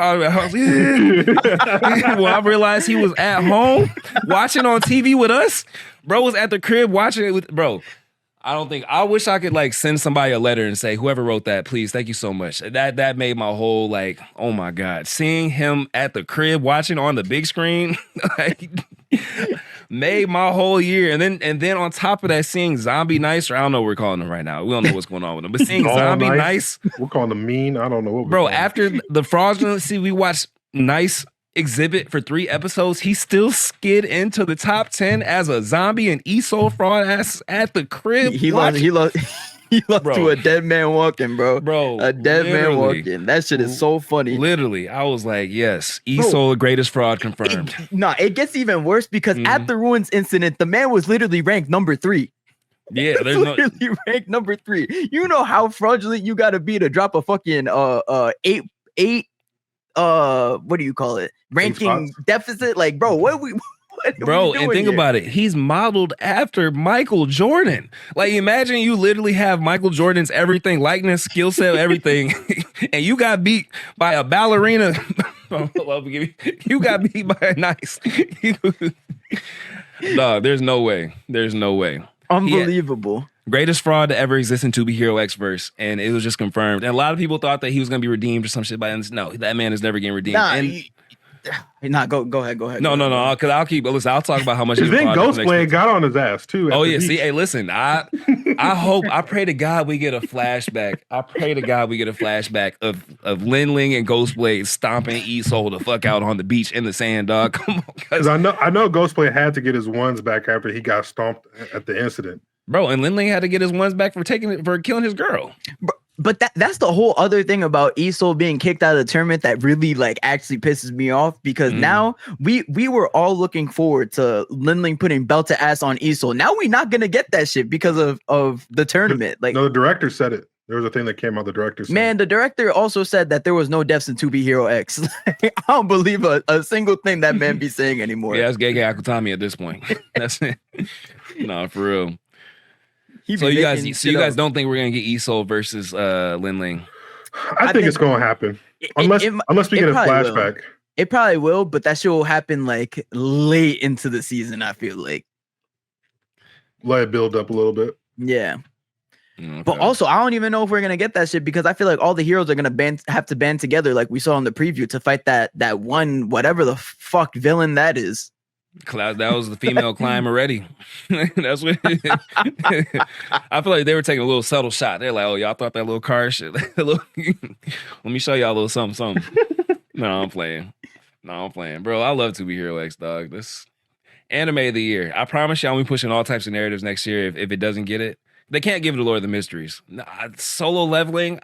I realized he was at home watching on TV with us, bro was at the crib watching it with, bro. I wish I could like send somebody a letter and say, whoever wrote that, please, thank you so much. That made my whole like, oh my God. Seeing him at the crib watching on the big screen, like, made my whole year. And then on top of that, seeing Zombie Nice, or I don't know what we're calling him right now. We don't know what's going on with him. But seeing Zombie Nice. We're calling him mean. I don't know what we're bro, calling after the fraudulent, we watched Nice exhibit for 3 episodes. He still skid into the top 10 as a zombie and ESOL fraud ass at the crib. He lost to a dead man walking, bro. A dead man walking. That shit is so funny. Literally, I was like, yes, ESOL, the greatest fraud confirmed. It gets even worse because at the Ruins incident, the man was literally ranked number 3. Yeah, there's literally ranked number 3. You know how fraudulent you gotta be to drop a fucking eight what do you call it? Ranking deficit? Like, bro, what bro, and think about it. He's modeled after Michael Jordan. Like, imagine you literally have Michael Jordan's everything, likeness, skill set, everything, and you got beat by a ballerina. You got beat by a Nice. No, there's no way. Unbelievable. Greatest fraud to ever exist in 2B Hero X verse, and it was just confirmed. And a lot of people thought that he was going to be redeemed or some shit, but no, that man is never getting redeemed. Go ahead. No, because I'll talk about how much. Because then Ghostblade got on his ass too. Oh yeah, see, hey, listen, I pray to God we get a flashback. Of Lin Ling and Ghostblade stomping ESOL the fuck out on the beach in the sand, dog. Come on, because I know Ghostblade had to get his ones back after he got stomped at the incident. Bro, and Lin Ling had to get his ones back for killing his girl. But that's the whole other thing about ESOL being kicked out of the tournament that really like actually pisses me off, because now we were all looking forward to Lin Ling putting belt to ass on ESOL. Now we're not gonna get that shit because of the tournament. Like, no, the director said it. There was a thing that came out. The director said man, the director also said that there was no deaths in 2B Hero X. I don't believe a single thing that man be saying anymore. Yeah, that's Gege Akutami at this point. That's it. No, for real. So you guys don't think we're gonna get ESOL versus Lin Ling? I think it's gonna happen. Unless we get a flashback. Will. It probably will, but that shit will happen like late into the season, I feel like. Let it build up a little bit. Yeah. Okay. But also, I don't even know if we're gonna get that shit, because I feel like all the heroes are gonna have to band together, like we saw in the preview, to fight that one whatever the fuck villain that is. Cloud, that was the female climb already. That's what I feel like they were taking a little subtle shot. They're like, oh, y'all thought that little car shit. Let me show y'all a little something. No, I'm playing. Bro, I love 2B Hero X, dog. This anime of the year. I promise y'all we pushing all types of narratives next year if it doesn't get it. They can't give it to Lord of the Mysteries. Solo leveling,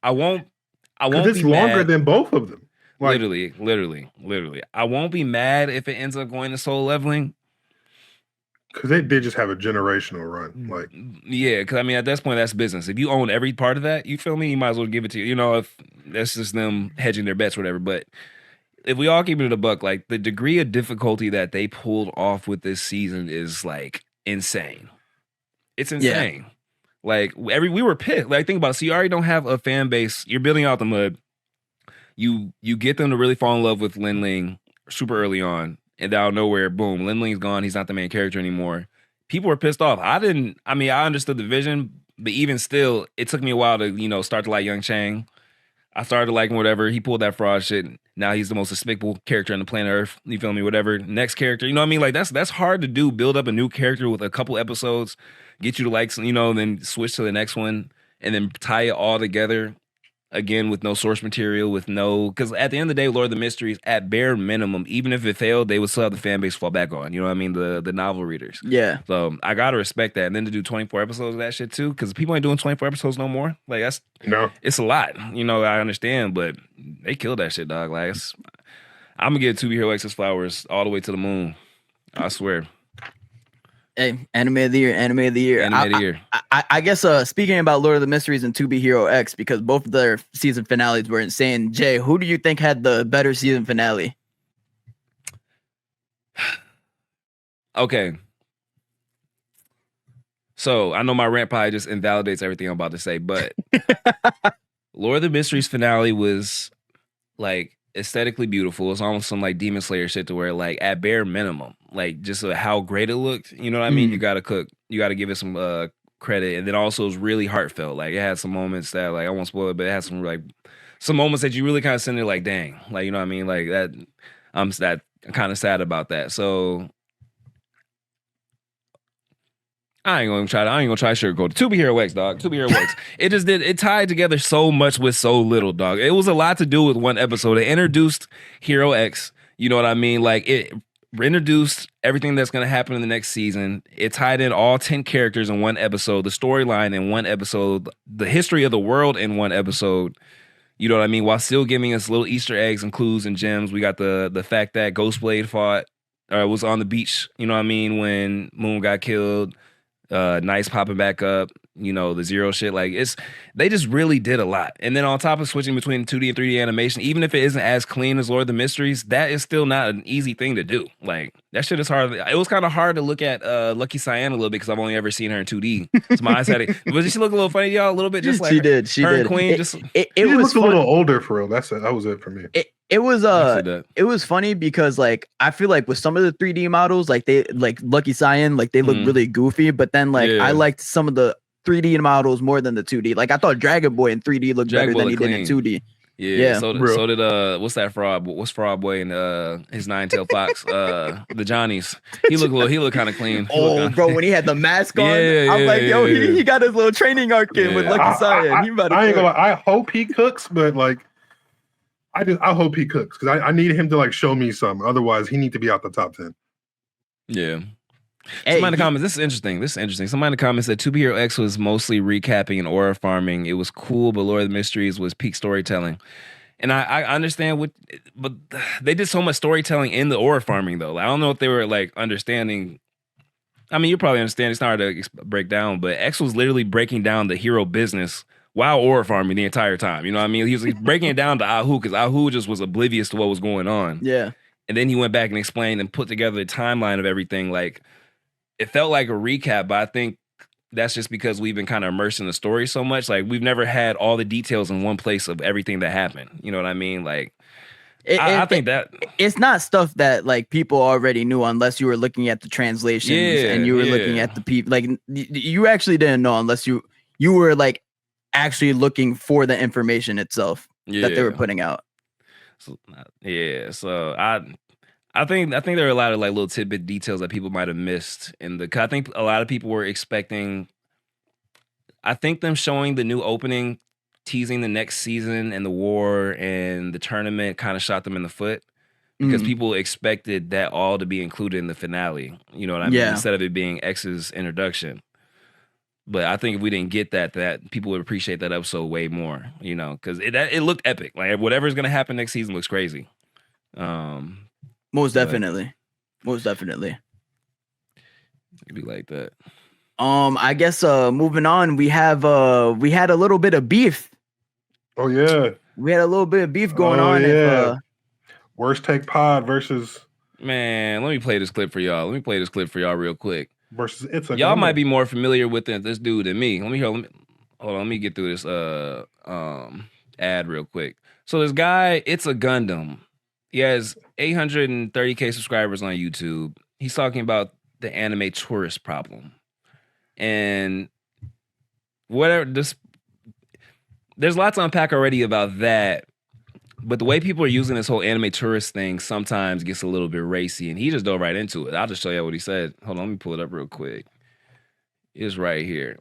I won't it's longer than both of them. Like, literally. I won't be mad if it ends up going to solo leveling. Because they did just have a generational run. Like, yeah, because I mean, at this point, that's business. If you own every part of that, you feel me? You might as well give it to you. You know, if that's just them hedging their bets, whatever. But if we all keep it a buck, like the degree of difficulty that they pulled off with this season is like insane. It's insane. Yeah. Like we were pissed. Like, think about it. So you already don't have a fan base. You're building out the mud. You get them to really fall in love with Lin Ling super early on, and out of nowhere, boom, Lin Ling's gone. He's not the main character anymore. People were pissed off. I understood the vision, but even still, it took me a while to, start to like Young Chang. I started liking whatever. He pulled that fraud shit. Now he's the most despicable character on the planet Earth. You feel me? Whatever. Next character. You know what I mean? Like that's hard to do. Build up a new character with a couple episodes, get you to like, then switch to the next one, and then tie it all together again with no source material, with no, because at the end of the day, Lord of the Mysteries, at bare minimum, even if it failed, they would still have the fan base to fall back on. You know what I mean? The novel readers. Yeah. So I gotta respect that. And then to do 24 episodes of that shit too, because people ain't doing 24 episodes no more. Like it's a lot. I understand, but they killed that shit, dog. Like I'm gonna give Tubi Hero X's flowers all the way to the moon. I swear. Hey, anime of the year, anime of the year. Anime of the year. I guess speaking about Lord of the Mysteries and 2B Hero X, because both of their season finales were insane. Jay, who do you think had the better season finale? Okay. So I know my rant probably just invalidates everything I'm about to say, but Lord of the Mysteries finale was like aesthetically beautiful. It's almost some like Demon Slayer shit to where like at bare minimum, like just how great it looked. You know what I mean? You gotta give it some credit, and then also it's really heartfelt. Like it had some moments that like I won't spoil it, but it had some moments that you really kind of sitting there like, dang, like you know what I mean? Like that. I'm kind of sad about that. So I ain't gonna try to sugarcoat it. Tubi Hero X, dog. Tubi Hero X. It tied together so much with so little, dog. It was a lot to do with one episode. It introduced Hero X. You know what I mean? Like it introduced everything that's gonna happen in the next season. It tied in all 10 characters in one episode, the storyline in one episode, the history of the world in one episode. You know what I mean? While still giving us little Easter eggs and clues and gems. We got the fact that Ghostblade was on the beach, you know what I mean, when Moon got killed. Nice popping back up, the Zero shit. Like they just really did a lot. And then on top of switching between 2D and 3D animation, even if it isn't as clean as Lord of the Mysteries, that is still not an easy thing to do. Like that shit is hard. It was kind of hard to look at Lucky Cyan a little bit because I've only ever seen her in 2D. So my eyes had it. But did she look a little funny, y'all? A little bit, just like She did. And Queen. It was a little older for real. That was it for me. It was funny because like I feel like with some of the 3D models, like they like Lucky Cyan, like they look really goofy, but then like I liked some of the 3D models more than the 2D. Like I thought Dragon Boy in 3D looked better than he did in 2D. Yeah. So did what's that fraud? What's Fraud Boy and his nine-tailed fox? The Johnnies. He looked kind of clean. Bro, when he had the mask on, I'm like, yo, he got his little training arc in with Lucky Cyan. I ain't gonna lie, I hope he cooks, but like I hope he cooks because I need him to like show me some. Otherwise, he need to be out the top 10. Yeah. Somebody in the comments, this is interesting. Somebody in the comments said 2B Hero X was mostly recapping and aura farming. It was cool, but Lord of the Mysteries was peak storytelling. And I understand but they did so much storytelling in the aura farming though. Like, I don't know if they were like understanding. I mean, you probably understand. It's not hard to break down, but X was literally breaking down the hero business while aura farming the entire time. You know what I mean? He was breaking it down to Ahu because Ahu just was oblivious to what was going on. Yeah. And then he went back and explained and put together the timeline of everything. Like, it felt like a recap, but I think that's just because we've been kind of immersed in the story so much. Like, we've never had all the details in one place of everything that happened. You know what I mean? Like, I think that it's not stuff that like people already knew unless you were looking at the translations and you were looking at the people. Like, you actually didn't know unless you were like actually looking for the information itself that they were putting out. So I think there are a lot of like little tidbit details that people might have missed I think a lot of people were expecting. I think them showing the new opening, teasing the next season and the war and the tournament kind of shot them in the foot because people expected that all to be included in the finale. You know what I mean? Instead of it being X's introduction. But I think if we didn't get that people would appreciate that episode way more, because it looked epic. Like whatever's gonna happen next season looks crazy. Most definitely. It'd be like that. I guess moving on, we had a little bit of beef. Oh yeah. We had a little bit of beef going on. Yeah. Worst Take Pod versus. Man, let me play this clip for y'all. Real quick. Versus y'all might be more familiar with this dude than me. Let me get through this ad real quick. So this guy, It's a Gundam. He has 830K subscribers on YouTube. He's talking about the anime tourist problem. And whatever this there's lots to unpack already about that. But the way people are using this whole anime tourist thing sometimes gets a little bit racy, and he just dove right into it. I'll just show you what he said. Hold on, let me pull it up real quick. It's right here.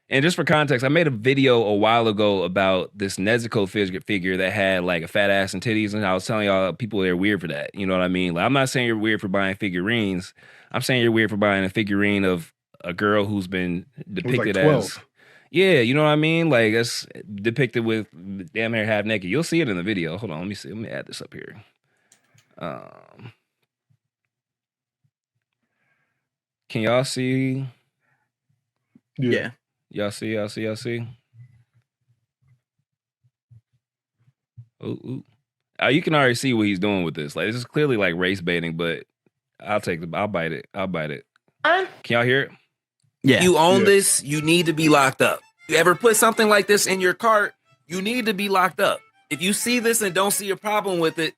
And just for context, I made a video a while ago about this Nezuko figure that had like a fat ass and titties, and I was telling y'all people they're weird for that. You know what I mean? Like, I'm not saying you're weird for buying figurines. I'm saying you're weird for buying a figurine of a girl who's been depicted like as, yeah, you know what I mean? Like it's depicted with damn near half naked. You'll see it in the video. Hold on, let me see. Let me add this up here. Can y'all see? Yeah. Y'all see? Ooh. You can already see what he's doing with this. Like this is clearly like race baiting, but I'll bite it. Can y'all hear it? Yeah. You own this, you need to be locked up. You ever put something like this in your cart, you need to be locked up. If you see this and don't see a problem with it,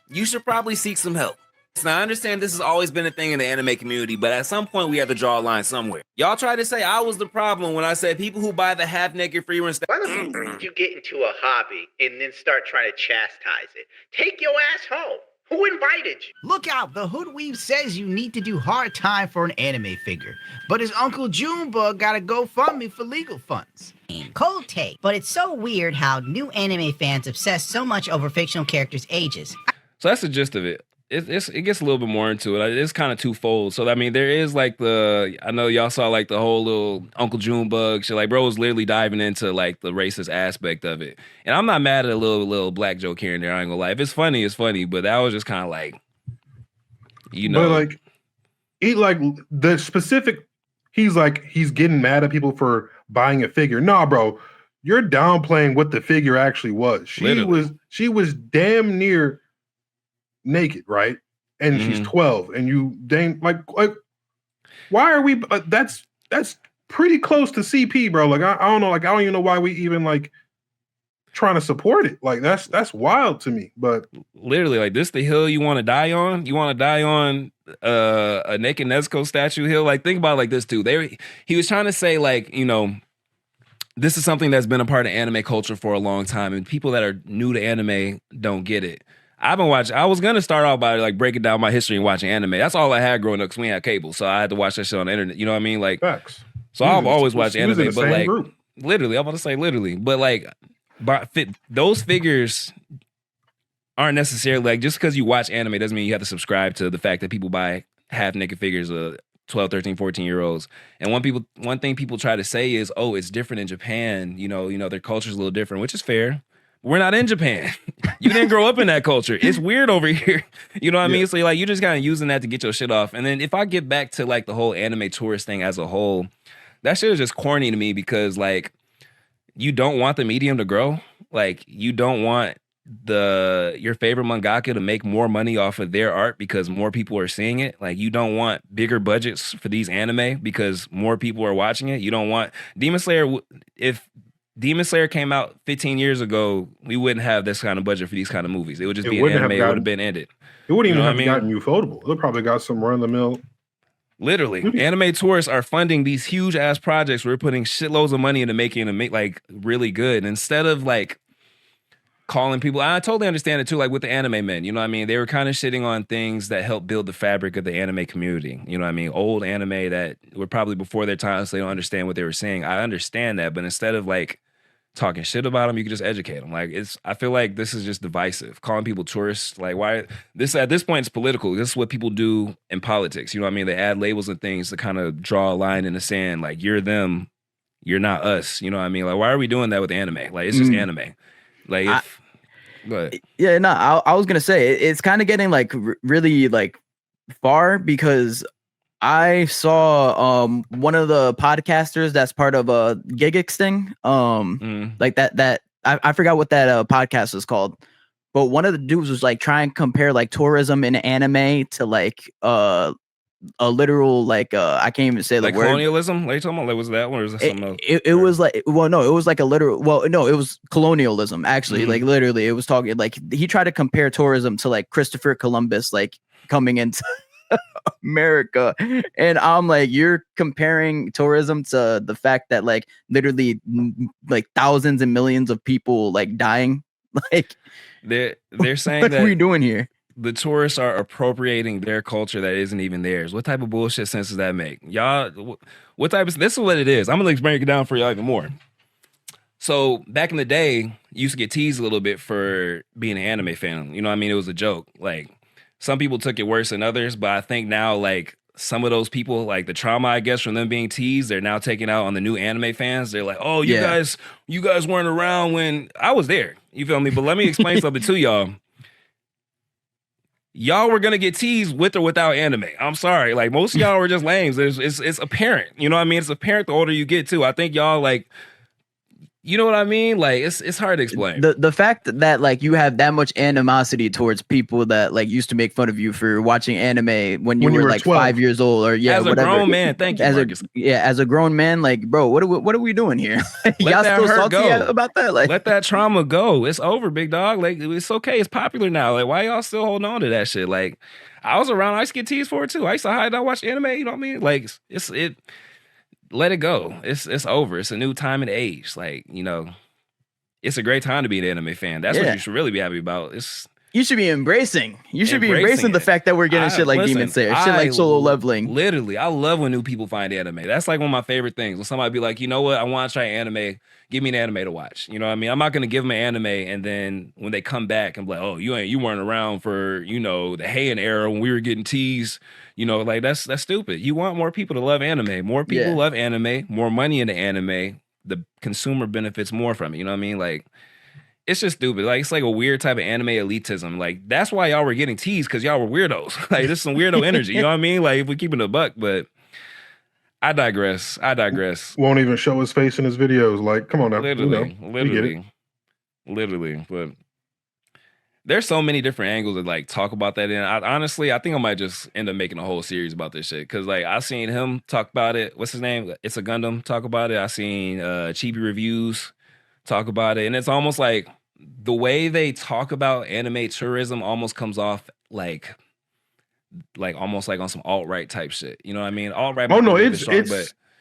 you should probably seek some help. Now, I understand this has always been a thing in the anime community, but at some point we have to draw a line somewhere. Y'all try to say I was the problem when I said people who buy the half-naked free run stuff. Why don't you get into a hobby and then start trying to chastise it? Take your ass home. Who invited you? Look out, the Hoodweave says you need to do hard time for an anime figure, but his Uncle Junebug got a GoFundMe for legal funds. Cold take, but it's so weird how new anime fans obsess so much over fictional characters' ages. So that's the gist of it. It gets a little bit more into it. It's kind of twofold. So I mean, there is like I know y'all saw like the whole little Uncle Junebug shit. Like, bro was literally diving into like the racist aspect of it. And I'm not mad at a little black joke here and there. I ain't gonna lie. If it's funny, it's funny. But that was just kind of like, you know, but like the specific. He's getting mad at people for buying a figure. Nah, bro, you're downplaying what the figure actually was. She was damn near naked, right? And she's 12, and you dang like why are we? That's pretty close to CP, bro. Like I don't know, like I don't even know why we even like trying to support it. Like that's wild to me. But literally, like this, the hill you want to die on? You want to die on a naked Nezuko statue hill? Like think about it like this too. He was trying to say like, you know, this is something that's been a part of anime culture for a long time, and people that are new to anime don't get it. I've been watching. I was gonna start off by like breaking down my history and watching anime. That's all I had growing up because we had cable, so I had to watch that shit on the internet. You know what I mean? Like, facts. So I've always watched anime, but like, group. literally, I'm about to say literally, but like, those figures aren't necessarily like just because you watch anime doesn't mean you have to subscribe to the fact that people buy half naked figures of 12, 13, 14-year-olds. And one thing people try to say is, oh, it's different in Japan. You know, their culture's a little different, which is fair. We're not in Japan. You didn't grow up in that culture. It's weird over here. You know what I mean? So like, you're just kind of using that to get your shit off. And then if I get back to like the whole anime tourist thing as a whole, that shit is just corny to me because like, you don't want the medium to grow. Like you don't want your favorite mangaka to make more money off of their art because more people are seeing it. Like you don't want bigger budgets for these anime because more people are watching it. You don't want Demon Slayer. If Demon Slayer came out 15 years ago, we wouldn't have this kind of budget for these kind of movies. It would just be an anime. It would have been ended. It wouldn't even have gotten ufotable. It probably got some run of the mill. Literally, anime tourists are funding these huge ass projects. We're putting shitloads of money into making them make like really good instead of like calling people. I totally understand it too. Like with the anime men, you know what I mean? They were kind of shitting on things that help build the fabric of the anime community. You know what I mean? Old anime that were probably before their time, so they don't understand what they were saying. I understand that, but instead of like talking shit about them, you can just educate them. Like I feel like this is just divisive. Calling people tourists, like why this at this point it's political. This is what people do in politics. You know what I mean? They add labels and things to kind of draw a line in the sand. Like you're them, you're not us. You know what I mean? Like why are we doing that with anime? Like it's just anime. Like yeah, no, I was gonna say it's kind of getting like really like far because I saw one of the podcasters that's part of a Gigix thing. Like that I forgot what that podcast is called. But one of the dudes was like trying to compare like tourism in anime to like a literal like I can't even say the like word. Colonialism? Like you talking about like was that one or is that something else? It was like it was like a literal it was colonialism actually. Like literally it was talking like he tried to compare tourism to like Christopher Columbus like coming into America. And I'm like, you're comparing tourism to the fact that like literally like thousands and millions of people like dying. Like They're saying what are we that doing here? the tourists are appropriating their culture that isn't even theirs. What type of bullshit sense does that make? Y'all, what type of, this is what it is. I'm gonna break it down for y'all even more. So back in the day, you used to get teased a little bit for being an anime fan. You know what I mean? It was a joke. Like some people took it worse than others, but I think now like some of those people, like the trauma, I guess, from them being teased, they're now taking out on the new anime fans. They're like, oh, you guys weren't around when I was there. You feel me? But let me explain something to y'all. Y'all were gonna get teased with or without anime. I'm sorry. Like most of y'all were just lames. It's apparent. You know what I mean? It's apparent the older you get too. I think y'all like, you know what I mean? Like it's hard to explain. The fact that like you have that much animosity towards people that like used to make fun of you for watching anime when you were like 12. 5 years old or As whatever. a grown man, thank you, Marcus. As a grown man, like bro, what are we doing here? Y'all that still hurt salty go. about that? Like let that trauma go. It's over, big dog. Like it's okay. It's popular now. Like why y'all still holding on to that shit? Like I was around. I used to get teased for it too. I used to hide. I watch anime. You know what I mean? Like it. Let it go. It's over. It's a new time and age. Like you know. It's a great time to be an anime fan. That's what you should really be happy about. You should be embracing. You should be embracing the fact that we're getting shit like Demon Slayer, shit like solo leveling. Literally, I love when new people find anime. That's like one of my favorite things. When somebody be like, you know what, I want to try anime. Give me an anime to watch. You know what I mean? I'm not gonna give them an anime and then when they come back and be like, oh, you weren't around for the Heian era when we were getting teased. You know, like that's stupid. You want more people to love anime. More people love anime. More money into anime. The consumer benefits more from it. You know what I mean? Like, it's just stupid. Like, it's like a weird type of anime elitism. Like, that's why y'all were getting teased because y'all were weirdos. Like, this is some weirdo energy. You know what I mean? Like, if we keep it a buck, but I digress. Won't even show his face in his videos. Like, come on now. Literally. But there's so many different angles to like talk about that. And honestly, I think I might just end up making a whole series about this shit. Cause like I seen him talk about it. What's his name? It's a Gundam talk about it. I seen Chibi Reviews talk about it. And it's almost like the way they talk about anime tourism almost comes off like almost like on some alt-right type shit. You know what I mean? Alt-right. Oh no,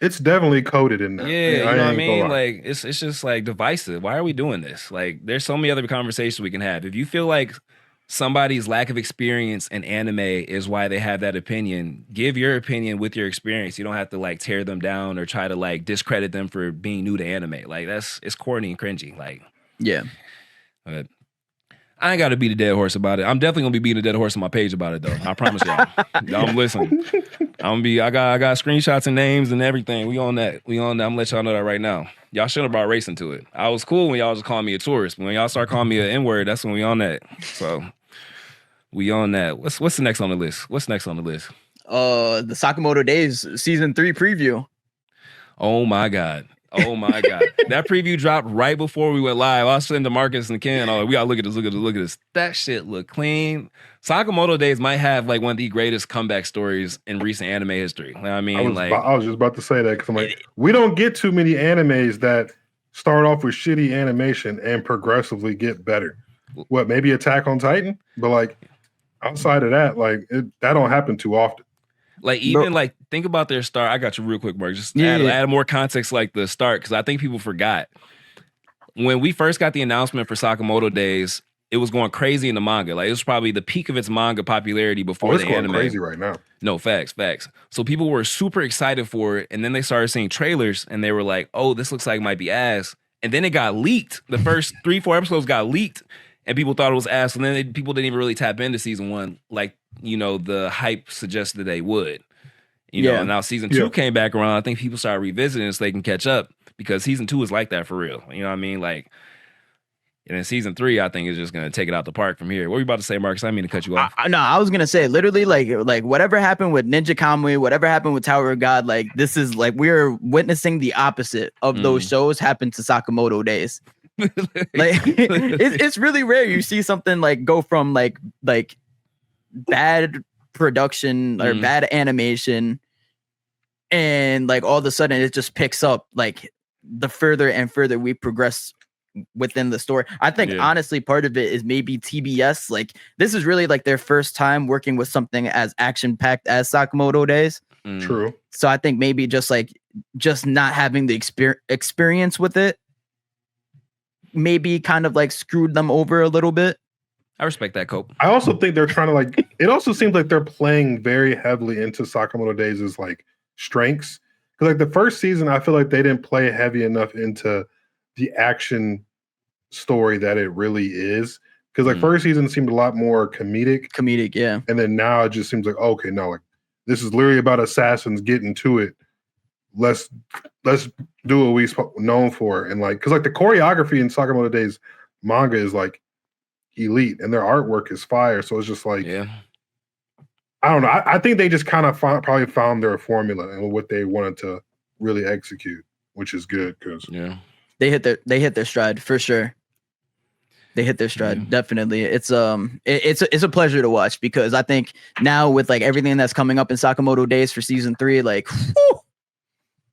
it's definitely coded in there. Yeah, you know what I mean? Like it's just like divisive. Why are we doing this? Like there's so many other conversations we can have. If you feel like somebody's lack of experience in anime is why they have that opinion, give your opinion with your experience. You don't have to like tear them down or try to like discredit them for being new to anime. Like it's corny and cringy. Like but I ain't got to beat a dead horse about it. I'm definitely gonna be beating a dead horse on my page about it though. I promise y'all. Y'all listen. I got screenshots and names and everything. We on that. I'm gonna let y'all know that right now. Y'all shouldn't have brought race into it. I was cool when y'all just calling me a tourist. But when y'all start calling me an N-word, that's when we on that. So we on that. What's the next on the list? The Sakamoto Days season 3 preview. Oh my God. That preview dropped right before we went live. I was sending to Marcus and Ken. Oh, we gotta look at this. That shit look clean. Sakamoto Days might have like one of the greatest comeback stories in recent anime history. You know what I mean? I was just about to say that because I'm like, we don't get too many animes that start off with shitty animation and progressively get better. What, maybe Attack on Titan? But like outside of that, like that don't happen too often. Like even like think about their start. I got you real quick, Mark. Just add more context like the start because I think people forgot when we first got the announcement for Sakamoto Days. It was going crazy in the manga. Like it was probably the peak of its manga popularity before the anime. It's going crazy right now. No, facts. So people were super excited for it, and then they started seeing trailers, and they were like, "Oh, this looks like it might be ass." And then it got leaked. The first 3-4 episodes got leaked, and people thought it was ass. And then people didn't even really tap into season 1, like the hype suggested they would. You know, and now season 2 came back around. I think people started revisiting it so they can catch up because season 2 is like that for real. You know what I mean? Like. And then season 3, I think, is just going to take it out the park from here. What were you about to say, Marcus? I didn't mean to cut you off. No, I was going to say, literally, like whatever happened with Ninja Kamui, whatever happened with Tower of God, like, this is, like, we're witnessing the opposite of those shows happen to Sakamoto Days. Like, it's really rare you see something, like, go from, like bad production or bad animation and, like, all of a sudden it just picks up, like, the further and further we progress within the story. I think honestly part of it is maybe TBS. Like this is really like their first time working with something as action packed as Sakamoto Days. True. So I think maybe just not having the experience with it maybe kind of like screwed them over a little bit. I respect that, Cope. I also think they're trying to like. It also seems like they're playing very heavily into Sakamoto Days' like strengths. Because like the first season, I feel like they didn't play heavy enough into the action story that it really is. Because like first season seemed a lot more comedic, yeah. And then now it just seems like okay, no, like this is literally about assassins getting to it. Let's do what we known for, and like because like the choreography in Sakamoto Days manga is like elite, and their artwork is fire. So it's just like, I don't know. I think they just kind of probably found their formula and what they wanted to really execute, which is good because they hit their stride for sure. They hit their stride definitely. It's a pleasure to watch because I think now with like everything that's coming up in Sakamoto Days for season 3, like whew,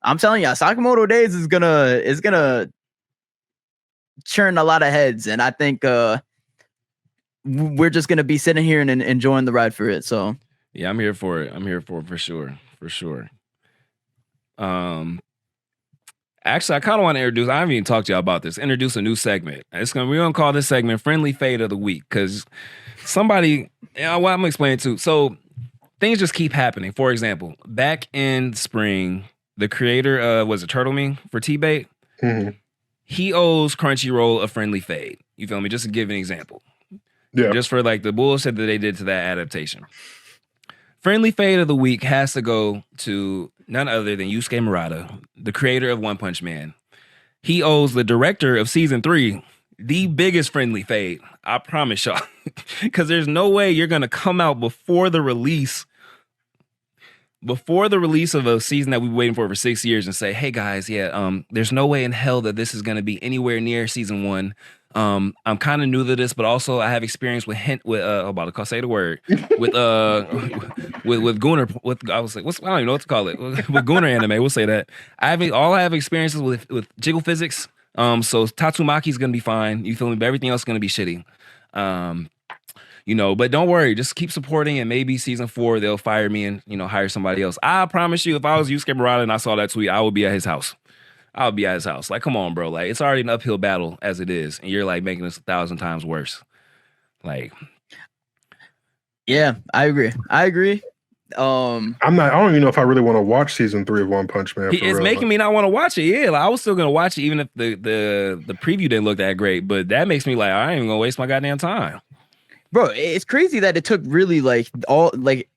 I'm telling you, Sakamoto Days is gonna churn a lot of heads, and I think we're just gonna be sitting here and enjoying the ride for it. So yeah, I'm here for it. I'm here for it for sure. Actually, I kind of want to introduce. I haven't even talked to y'all about this. Introduce a new segment. We're gonna call this segment "Friendly Fade of the Week" because somebody. Well, I'm gonna explain it too. So things just keep happening. For example, back in spring, the creator was it Turtle Me for T-Bait. He owes Crunchyroll a friendly fade. You feel me? Just to give an example. Yeah. Just for like the bullshit that they did to that adaptation. Friendly fade of the week has to go to none other than Yusuke Murata, the creator of One Punch Man. He owes the director of season 3 the biggest friendly fade. I promise y'all. Because there's no way you're going to come out before the release of a season that we've been waiting for 6 years and say, hey guys, there's no way in hell that this is going to be anywhere near season 1. I'm kind of new to this, but also I have experience with with Gunner. I was like, I don't even know what to call it. With Gunner anime, we'll say that. I have experiences with jiggle physics. So Tatsumaki's gonna be fine. You feel me? But everything else is gonna be shitty. But don't worry, just keep supporting, and maybe season 4 they'll fire me and hire somebody else. I promise you, if I was Yusuke Murata and I saw that tweet, I would be at his house. I'll be at his house. Like, come on, bro. Like, it's already an uphill battle as it is, and you're like making this 1,000 times worse. Like, yeah, I agree. I don't even know if I really want to watch season 3 of One Punch Man. It's making me not want to watch it. Yeah, like, I was still gonna watch it even if the preview didn't look that great. But that makes me like, I ain't even gonna waste my goddamn time. Bro, it's crazy that it took really like all like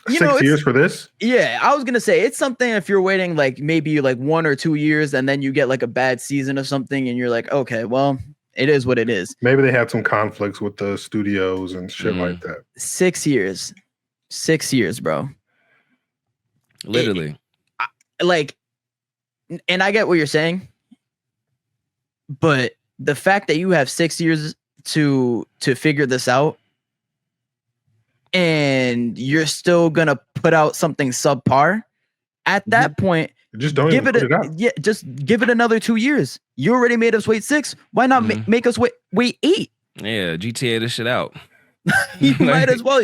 6 years for this. Yeah, I was gonna say it's something if you're waiting like maybe like 1 or 2 years and then you get like a bad season of something and you're like, okay, well, it is what it is. Maybe they had some conflicts with the studios and shit like that. 6 years, bro. Literally. And I get what you're saying, but the fact that you have 6 years to figure this out, and you're still gonna put out something subpar, at that point, just don't give it out. Yeah, just give it another 2 years. You already made us wait 6. Why not make us wait 8? Yeah, GTA this shit out. You might as well,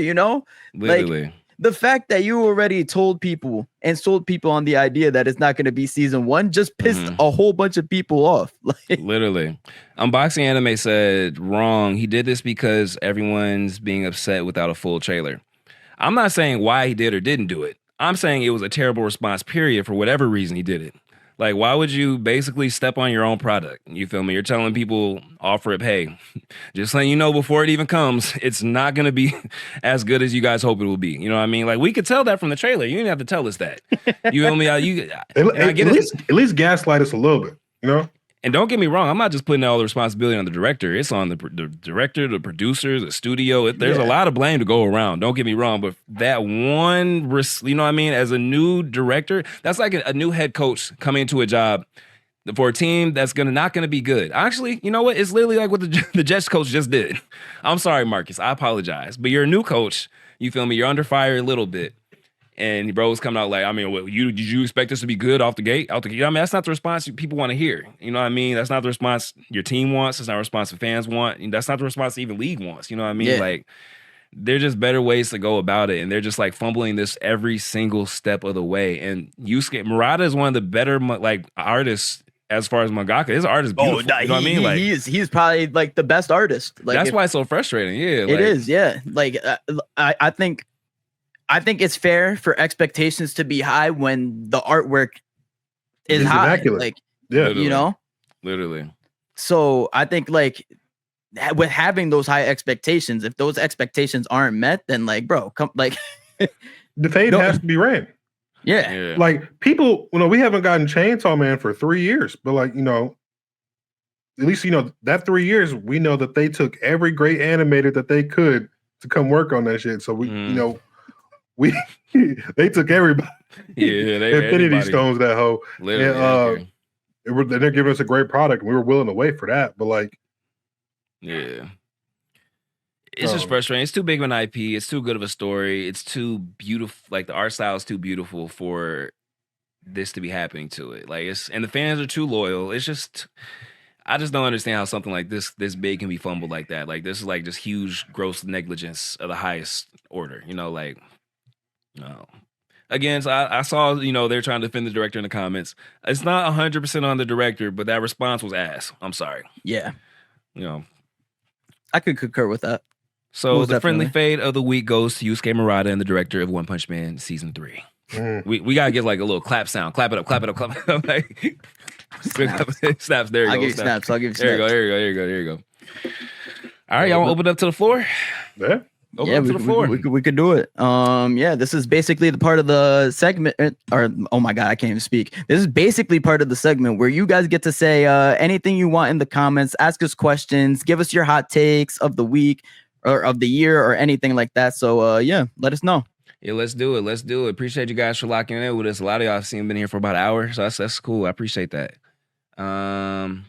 Literally. Like, the fact that you already told people and sold people on the idea that it's not going to be season 1 just pissed a whole bunch of people off. Literally. Unboxing Anime said, wrong. He did this because everyone's being upset without a full trailer. I'm not saying why he did or didn't do it. I'm saying it was a terrible response, period, for whatever reason he did it. Like, why would you basically step on your own product? You feel me? You're telling people off rip, hey, just letting you know before it even comes, it's not going to be as good as you guys hope it will be. You know what I mean? Like, we could tell that from the trailer. You didn't have to tell us that. You feel me? I get at least gaslight us a little bit, And don't get me wrong, I'm not just putting all the responsibility on the director. It's on the director, the producers, the studio. There's a lot of blame to go around. Don't get me wrong, but that one, you know what I mean? As a new director, that's like a new head coach coming into a job for a team that's not gonna be good. Actually, you know what? It's literally like what the Jets coach just did. I'm sorry, Marcus. I apologize, but you're a new coach. You feel me? You're under fire a little bit. And bro was coming out like, I mean, did you expect this to be good off the gate? I mean, that's not the response people want to hear. You know what I mean? That's not the response your team wants. It's not the response the fans want. And that's not the response even league wants. You know what I mean? Yeah. Like, there's just better ways to go about it. And they're just like fumbling this every single step of the way. And Yusuke Murata is one of the better like artists as far as mangaka. His art is beautiful. Oh, you know what I mean? Like, he's probably like the best artist. Like that's why it's so frustrating. Yeah, it is. Yeah, like I think it's fair for expectations to be high when the artwork is It's high. immaculate. Like Yeah. you know. Literally. So I think like with having those high expectations, if those expectations aren't met, then like, bro, come like The fade has to be ran. yeah. Like people, we haven't gotten Chainsaw Man for 3 years, but like, at least, that 3 years, we know that they took every great animator that they could to come work on that shit. So we, they took everybody. Yeah, Infinity everybody. Stones that hoe. Literally. And, they're giving us a great product, and we were willing to wait for that. But like, yeah. It's just frustrating. It's too big of an IP. It's too good of a story. It's too beautiful. Like the art style is too beautiful for this to be happening to it. Like and the fans are too loyal. It's just, I just don't understand how something like this big can be fumbled like that. Like this is like just huge, gross negligence of the highest order. Like, no. Again, so I saw, they're trying to defend the director in the comments. It's not 100% on the director, but that response was ass. I'm sorry. Yeah. I could concur with that. So Most the friendly definitely. fade of the week goes to Yusuke Murata and the director of One Punch Man season 3. We gotta get like a little clap sound. Clap it up, clap it up, clap it up. Like, snaps. There you go. I'll give you snaps. There you go. All right, y'all want to open it up to the floor? Yeah. Open up to the floor. We could do it. Yeah, this is basically the part of the segment, or oh my god, I can't even speak. This is basically part of the segment where you guys get to say anything you want in the comments, ask us questions, give us your hot takes of the week or of the year or anything like that. So yeah, let us know. Yeah, let's do it. Appreciate you guys for locking in with us. A lot of y'all have been here for about an hour, so that's cool. I appreciate that. Dang,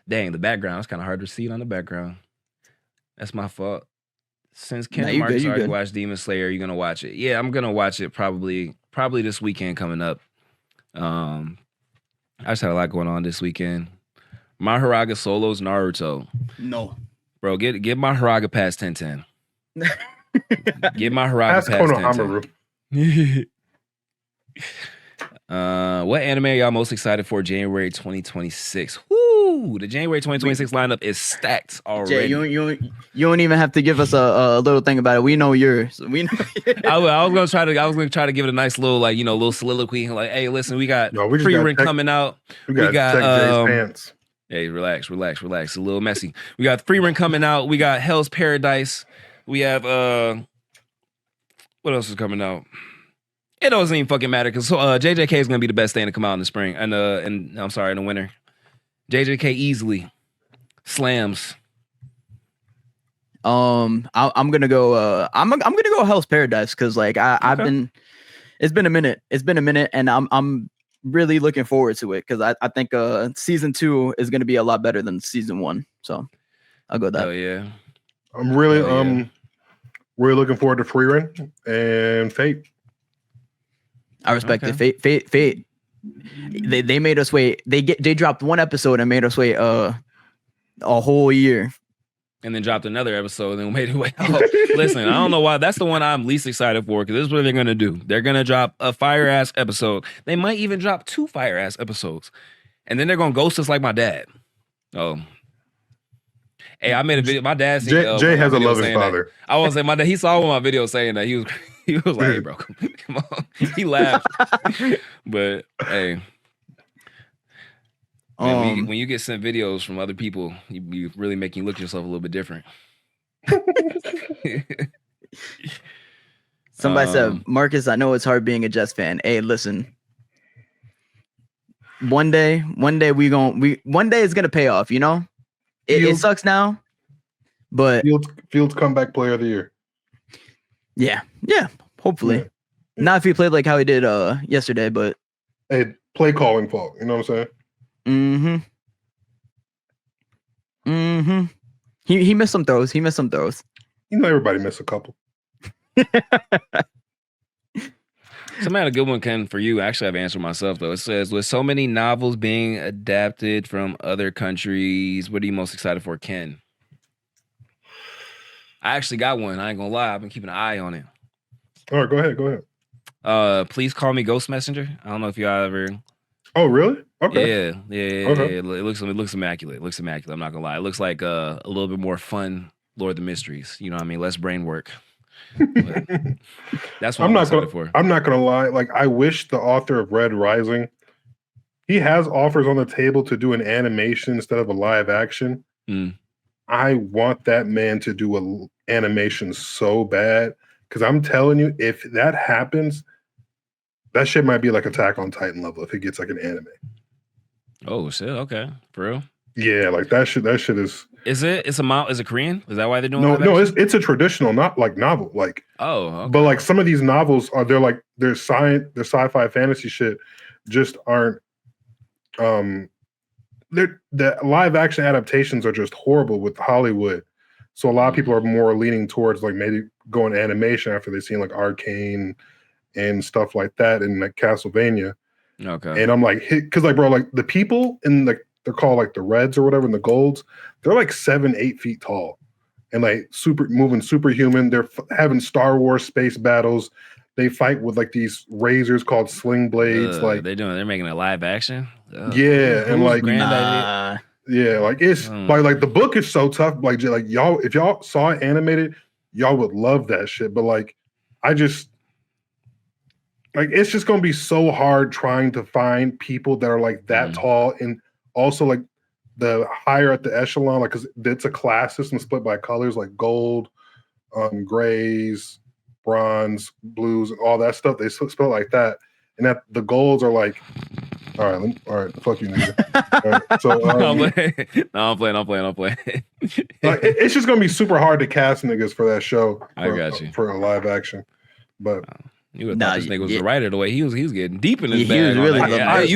the background. It's kind of hard to see it on the background. That's my fault. Since Ken and Marcus already watched Demon Slayer, you're gonna watch it. Yeah, I'm gonna watch it probably this weekend coming up. I just had a lot going on this weekend. Maharaga solos Naruto. No. Bro, get Maharaga past 10-10. Get Maharaga past 10-10. What anime are y'all most excited for January 2026? Woo! The January 2026 lineup is stacked already. Jay, you don't even have to give us a little thing about it. We know yours. We know. I was gonna try to give it a nice little little soliloquy. Like, hey, listen, we got Free-Rent coming out. We got Jay's pants. Hey, relax. A little messy. We got Free-Rent coming out. We got Hell's Paradise. We have what else is coming out? It doesn't even fucking matter because JJK is gonna be the best thing to come out in the spring and I'm sorry, in the winter. JJK easily slams. I'm gonna go. I'm gonna go Hell's Paradise because like I've been. It's been a minute. And I'm really looking forward to it because I think season 2 is gonna be a lot better than season 1. So I'll go with that. Oh yeah. I'm really really looking forward to Free-Rent and Fate. I respect it. Fate. They made us wait. They dropped one episode and made us wait a whole year. And then dropped another episode and then made it wait. Listen, I don't know why. That's the one I'm least excited for because this is what they're gonna do. They're gonna drop a fire ass episode. They might even drop 2 fire ass episodes, and then they're gonna ghost us like my dad. Oh. Hey, I made a video. My dad seen, Jay has a loving father. I was saying my dad. He saw one of my videos saying that he was like, "Hey, bro, come on." He laughed, but hey, man, when you get sent videos from other people, you really make you look at yourself a little bit different. Somebody said, Marcus, I know it's hard being a Jets fan. Hey, listen. One day one day it's gonna pay off, you know? It sucks now, but Fields comeback player of the year. Yeah, hopefully. Yeah. Not if he played like how he did yesterday, but hey, play calling fault. You know what I'm saying? He missed some throws. You know, everybody missed a couple. Somebody had a good one, Ken, for you. Actually, I've answered myself, though. It says, with so many novels being adapted from other countries, what are you most excited for, Ken? I actually got one. I ain't gonna lie. I've been keeping an eye on it. All right, go ahead. Please Call Me Ghost Messenger. I don't know if y'all ever... Oh, really? Okay. Yeah. It looks immaculate. It looks immaculate. I'm not gonna lie. It looks like a little bit more fun Lord of the Mysteries. You know what I mean? Less brain work. But that's what I'm excited for. I'm not gonna lie. Like, I wish the author of Red Rising, he has offers on the table to do an animation instead of a live action. I want that man to do an animation so bad, because I'm telling you, if that happens, that shit might be like Attack on Titan level if it gets like an anime. Oh shit! Okay, for real. Yeah, like that shit is. Is it? Is it Korean? Is that why they're doing? No, it's a traditional, not like novel. Like okay. But like some of these novels are they're sci-fi fantasy shit just aren't. The live action adaptations are just horrible with Hollywood. So a lot of people are more leaning towards like maybe going animation after they've seen like Arcane and stuff like that and like Castlevania. Okay. And I'm like, because like, bro, like the people in like they're called like the Reds or whatever, and the Golds, they're like 7-8 feet tall and like moving superhuman. They're having Star Wars space battles. They fight with like these razors called sling blades. Like they're making a live action. Yeah, and like idea? Yeah, like it's like the book is so tough. Like y'all, if y'all saw it animated, y'all would love that shit. But like, I just like it's just gonna be so hard trying to find people that are like that tall, and also like the higher at the echelon, like because it's a class system split by colors, like gold, grays, bronze, blues, and all that stuff. They split like that, and that the golds are like. All right, fuck you, nigga. Right, so I'm playing. Like, it's just gonna be super hard to cast niggas for that show. I got you for a live action, but you would thought this nigga was the writer the way he was getting deep in his bag. He was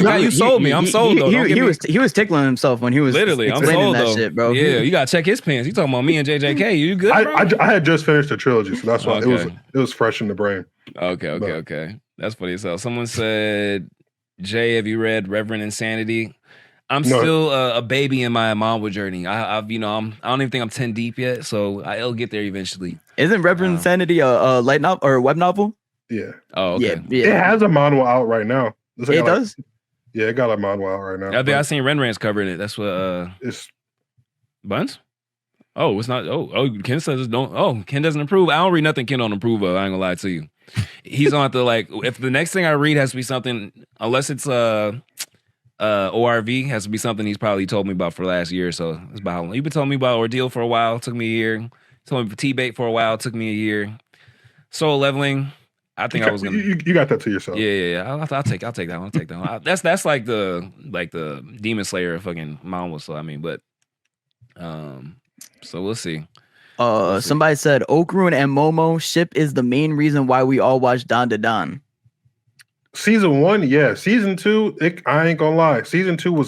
really you sold me. I'm sold though. He was tickling himself when he was literally. I'm sold that though. Shit, bro. Yeah, you gotta check his pants. You talking about me and JJK? You good? Bro? I had just finished the trilogy, so that's why it was fresh in the brain. Okay. That's funny. So someone said, Jay, have you read Reverend Insanity? I'm still a baby in my manga journey. I don't even think I'm 10 deep yet, so I'll get there eventually. Isn't Reverend Insanity a light novel or a web novel? Yeah. Oh, okay. Yeah. It has a manga out right now. It does? Yeah, it got a manga out right now. I think I seen Renran's covering it. That's what it's Buns? Oh, it's not. Ken says don't. Oh, Ken doesn't approve. I don't read nothing Ken don't approve of. I ain't gonna lie to you. He's on the like. If the next thing I read has to be something, unless it's ORV, has to be something he's probably told me about for the last year or so. It's about how long. You've been telling me about Ordeal for a while. It took me a year. Told me for T-Bait for a while. It took me a year. Soul Leveling. I think I was gonna. You got that to yourself. Yeah. I'll take that one. That's like the Demon Slayer fucking manga. So I mean, but so we'll see. Somebody said Okarun and Momo ship is the main reason why we all watch Don to Don. Season 1, yeah. Season 2, I ain't gonna lie. Season 2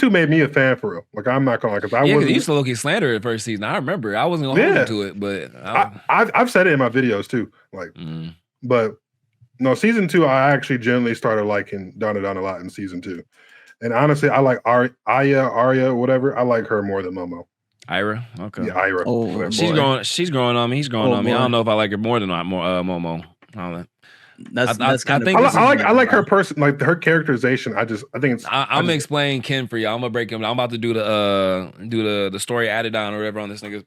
made me a fan for real. Like I'm not gonna lie, because I wasn't. You used to look at slander the first season. I remember. I wasn't gonna hold to it, but I've said it in my videos too. Like, but no, season 2, I actually generally started liking Don to Don a lot in season 2. And honestly, I like Arya, whatever. I like her more than Momo. Ira, okay. Yeah, Ira. Oh, she's growing on me. He's growing on me. I don't know if I like her more than Momo. I like her person, like her characterization. I think it's. I'm gonna explain Ken for you. I'm gonna break him. I'm about to do the story added on or whatever on this nigga.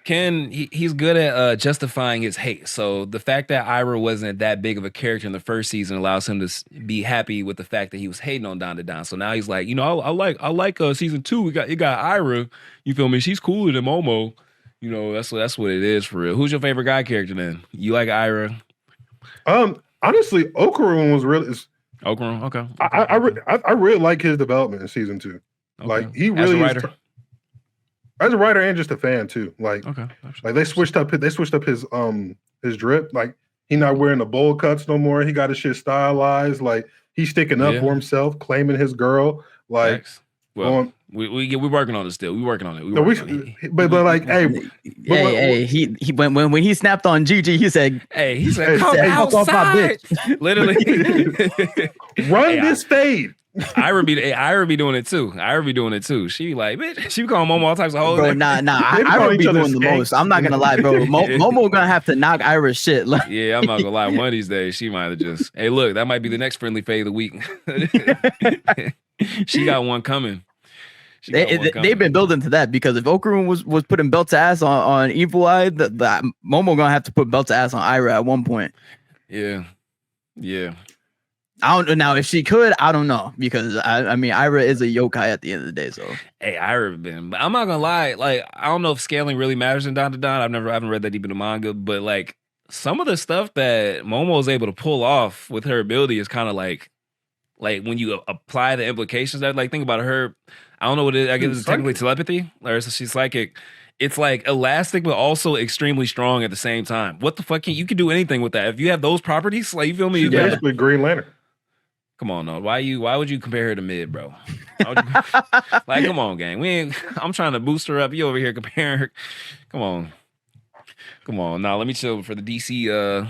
Ken, he's good at justifying his hate. So the fact that Ira wasn't that big of a character in the first season allows him to be happy with the fact that he was hating on Don to Don. So now he's like, I like season 2. You got Ira. You feel me? She's cooler than Momo. That's what it is for real. Who's your favorite guy character then? You like Ira? Honestly, Okarun was really. Okarun, okay. I really like his development in season 2. Okay. Like he really as a writer. As a writer and just a fan too. Like, like they switched up his drip. Like he not wearing the bowl cuts no more. He got his shit stylized. Like he's sticking up for himself, claiming his girl. Like We're working on it still. We're working on it. No, but like, hey, he when he snapped on Gigi, he said, he said, come "Hey, fuck off my outside." bitch. Literally, run this fade. Ira be doing it too. She like, bitch. She be calling Momo all types of hoes. Bro, Like, I would be doing the most. I'm not gonna lie, bro. Momo gonna have to knock Ira's shit. Like, yeah, I'm not gonna lie. One of these days, she might have just. Hey, look, that might be the next friendly fade of the week. She got one coming. They've been building to that because if Okarun was putting belt to ass on Evil Eye, the Momo gonna have to put belt to ass on Ira at one point. Yeah. I don't know now if she could. I don't know because I mean Ira is a yokai at the end of the day. So hey, Ira been. But I'm not gonna lie. Like I don't know if scaling really matters in Don to Don. I haven't read that deep in the manga, but like some of the stuff that Momo is able to pull off with her ability is kind of like when you apply the implications. That like think about her. I don't know what it is. I guess it's technically telepathy, or she's psychic. It's like elastic, but also extremely strong at the same time. What the fuck? You can do anything with that if you have those properties. Like you feel me? She's basically Green Lantern. Come on, no. Why would you compare her to Mid, bro? Like, come on, gang. I'm trying to boost her up. You over here comparing her. Come on. Now let me chill for the DC.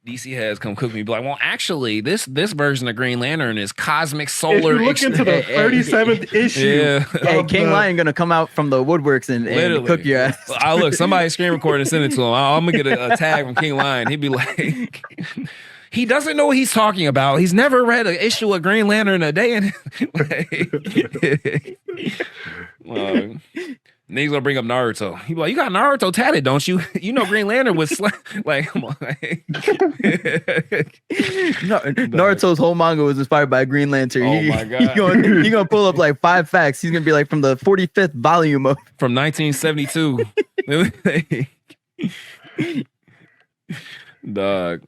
DC has come cook me. Be like, well, actually, this version of Green Lantern is cosmic solar. If you look into the 37th issue. Hey, King Lion gonna come out from the woodworks and cook your ass. Look, somebody screen record and send it to him. I'm gonna get a tag from King Lion. He'd be like. He doesn't know what he's talking about. He's never read an issue of Green Lantern a day. And then he's gonna bring up Naruto. He be like, "You got Naruto tatted, don't you? You know Green Lantern was like, come on." Naruto's whole manga was inspired by Green Lantern. Oh my god! He's gonna pull up like 5 facts. He's gonna be like from the 45th volume of from 1972. Dog.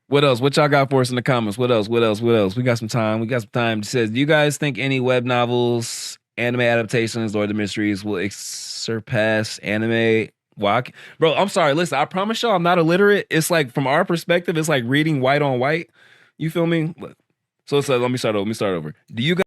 What else? What y'all got for us in the comments? What else? We got some time. It says, do you guys think any web novels, anime adaptations, or the mysteries will surpass anime? Bro, I'm sorry. Listen, I promise y'all I'm not illiterate. It's like, from our perspective, it's like reading white on white. You feel me? So let me start over. Do you guys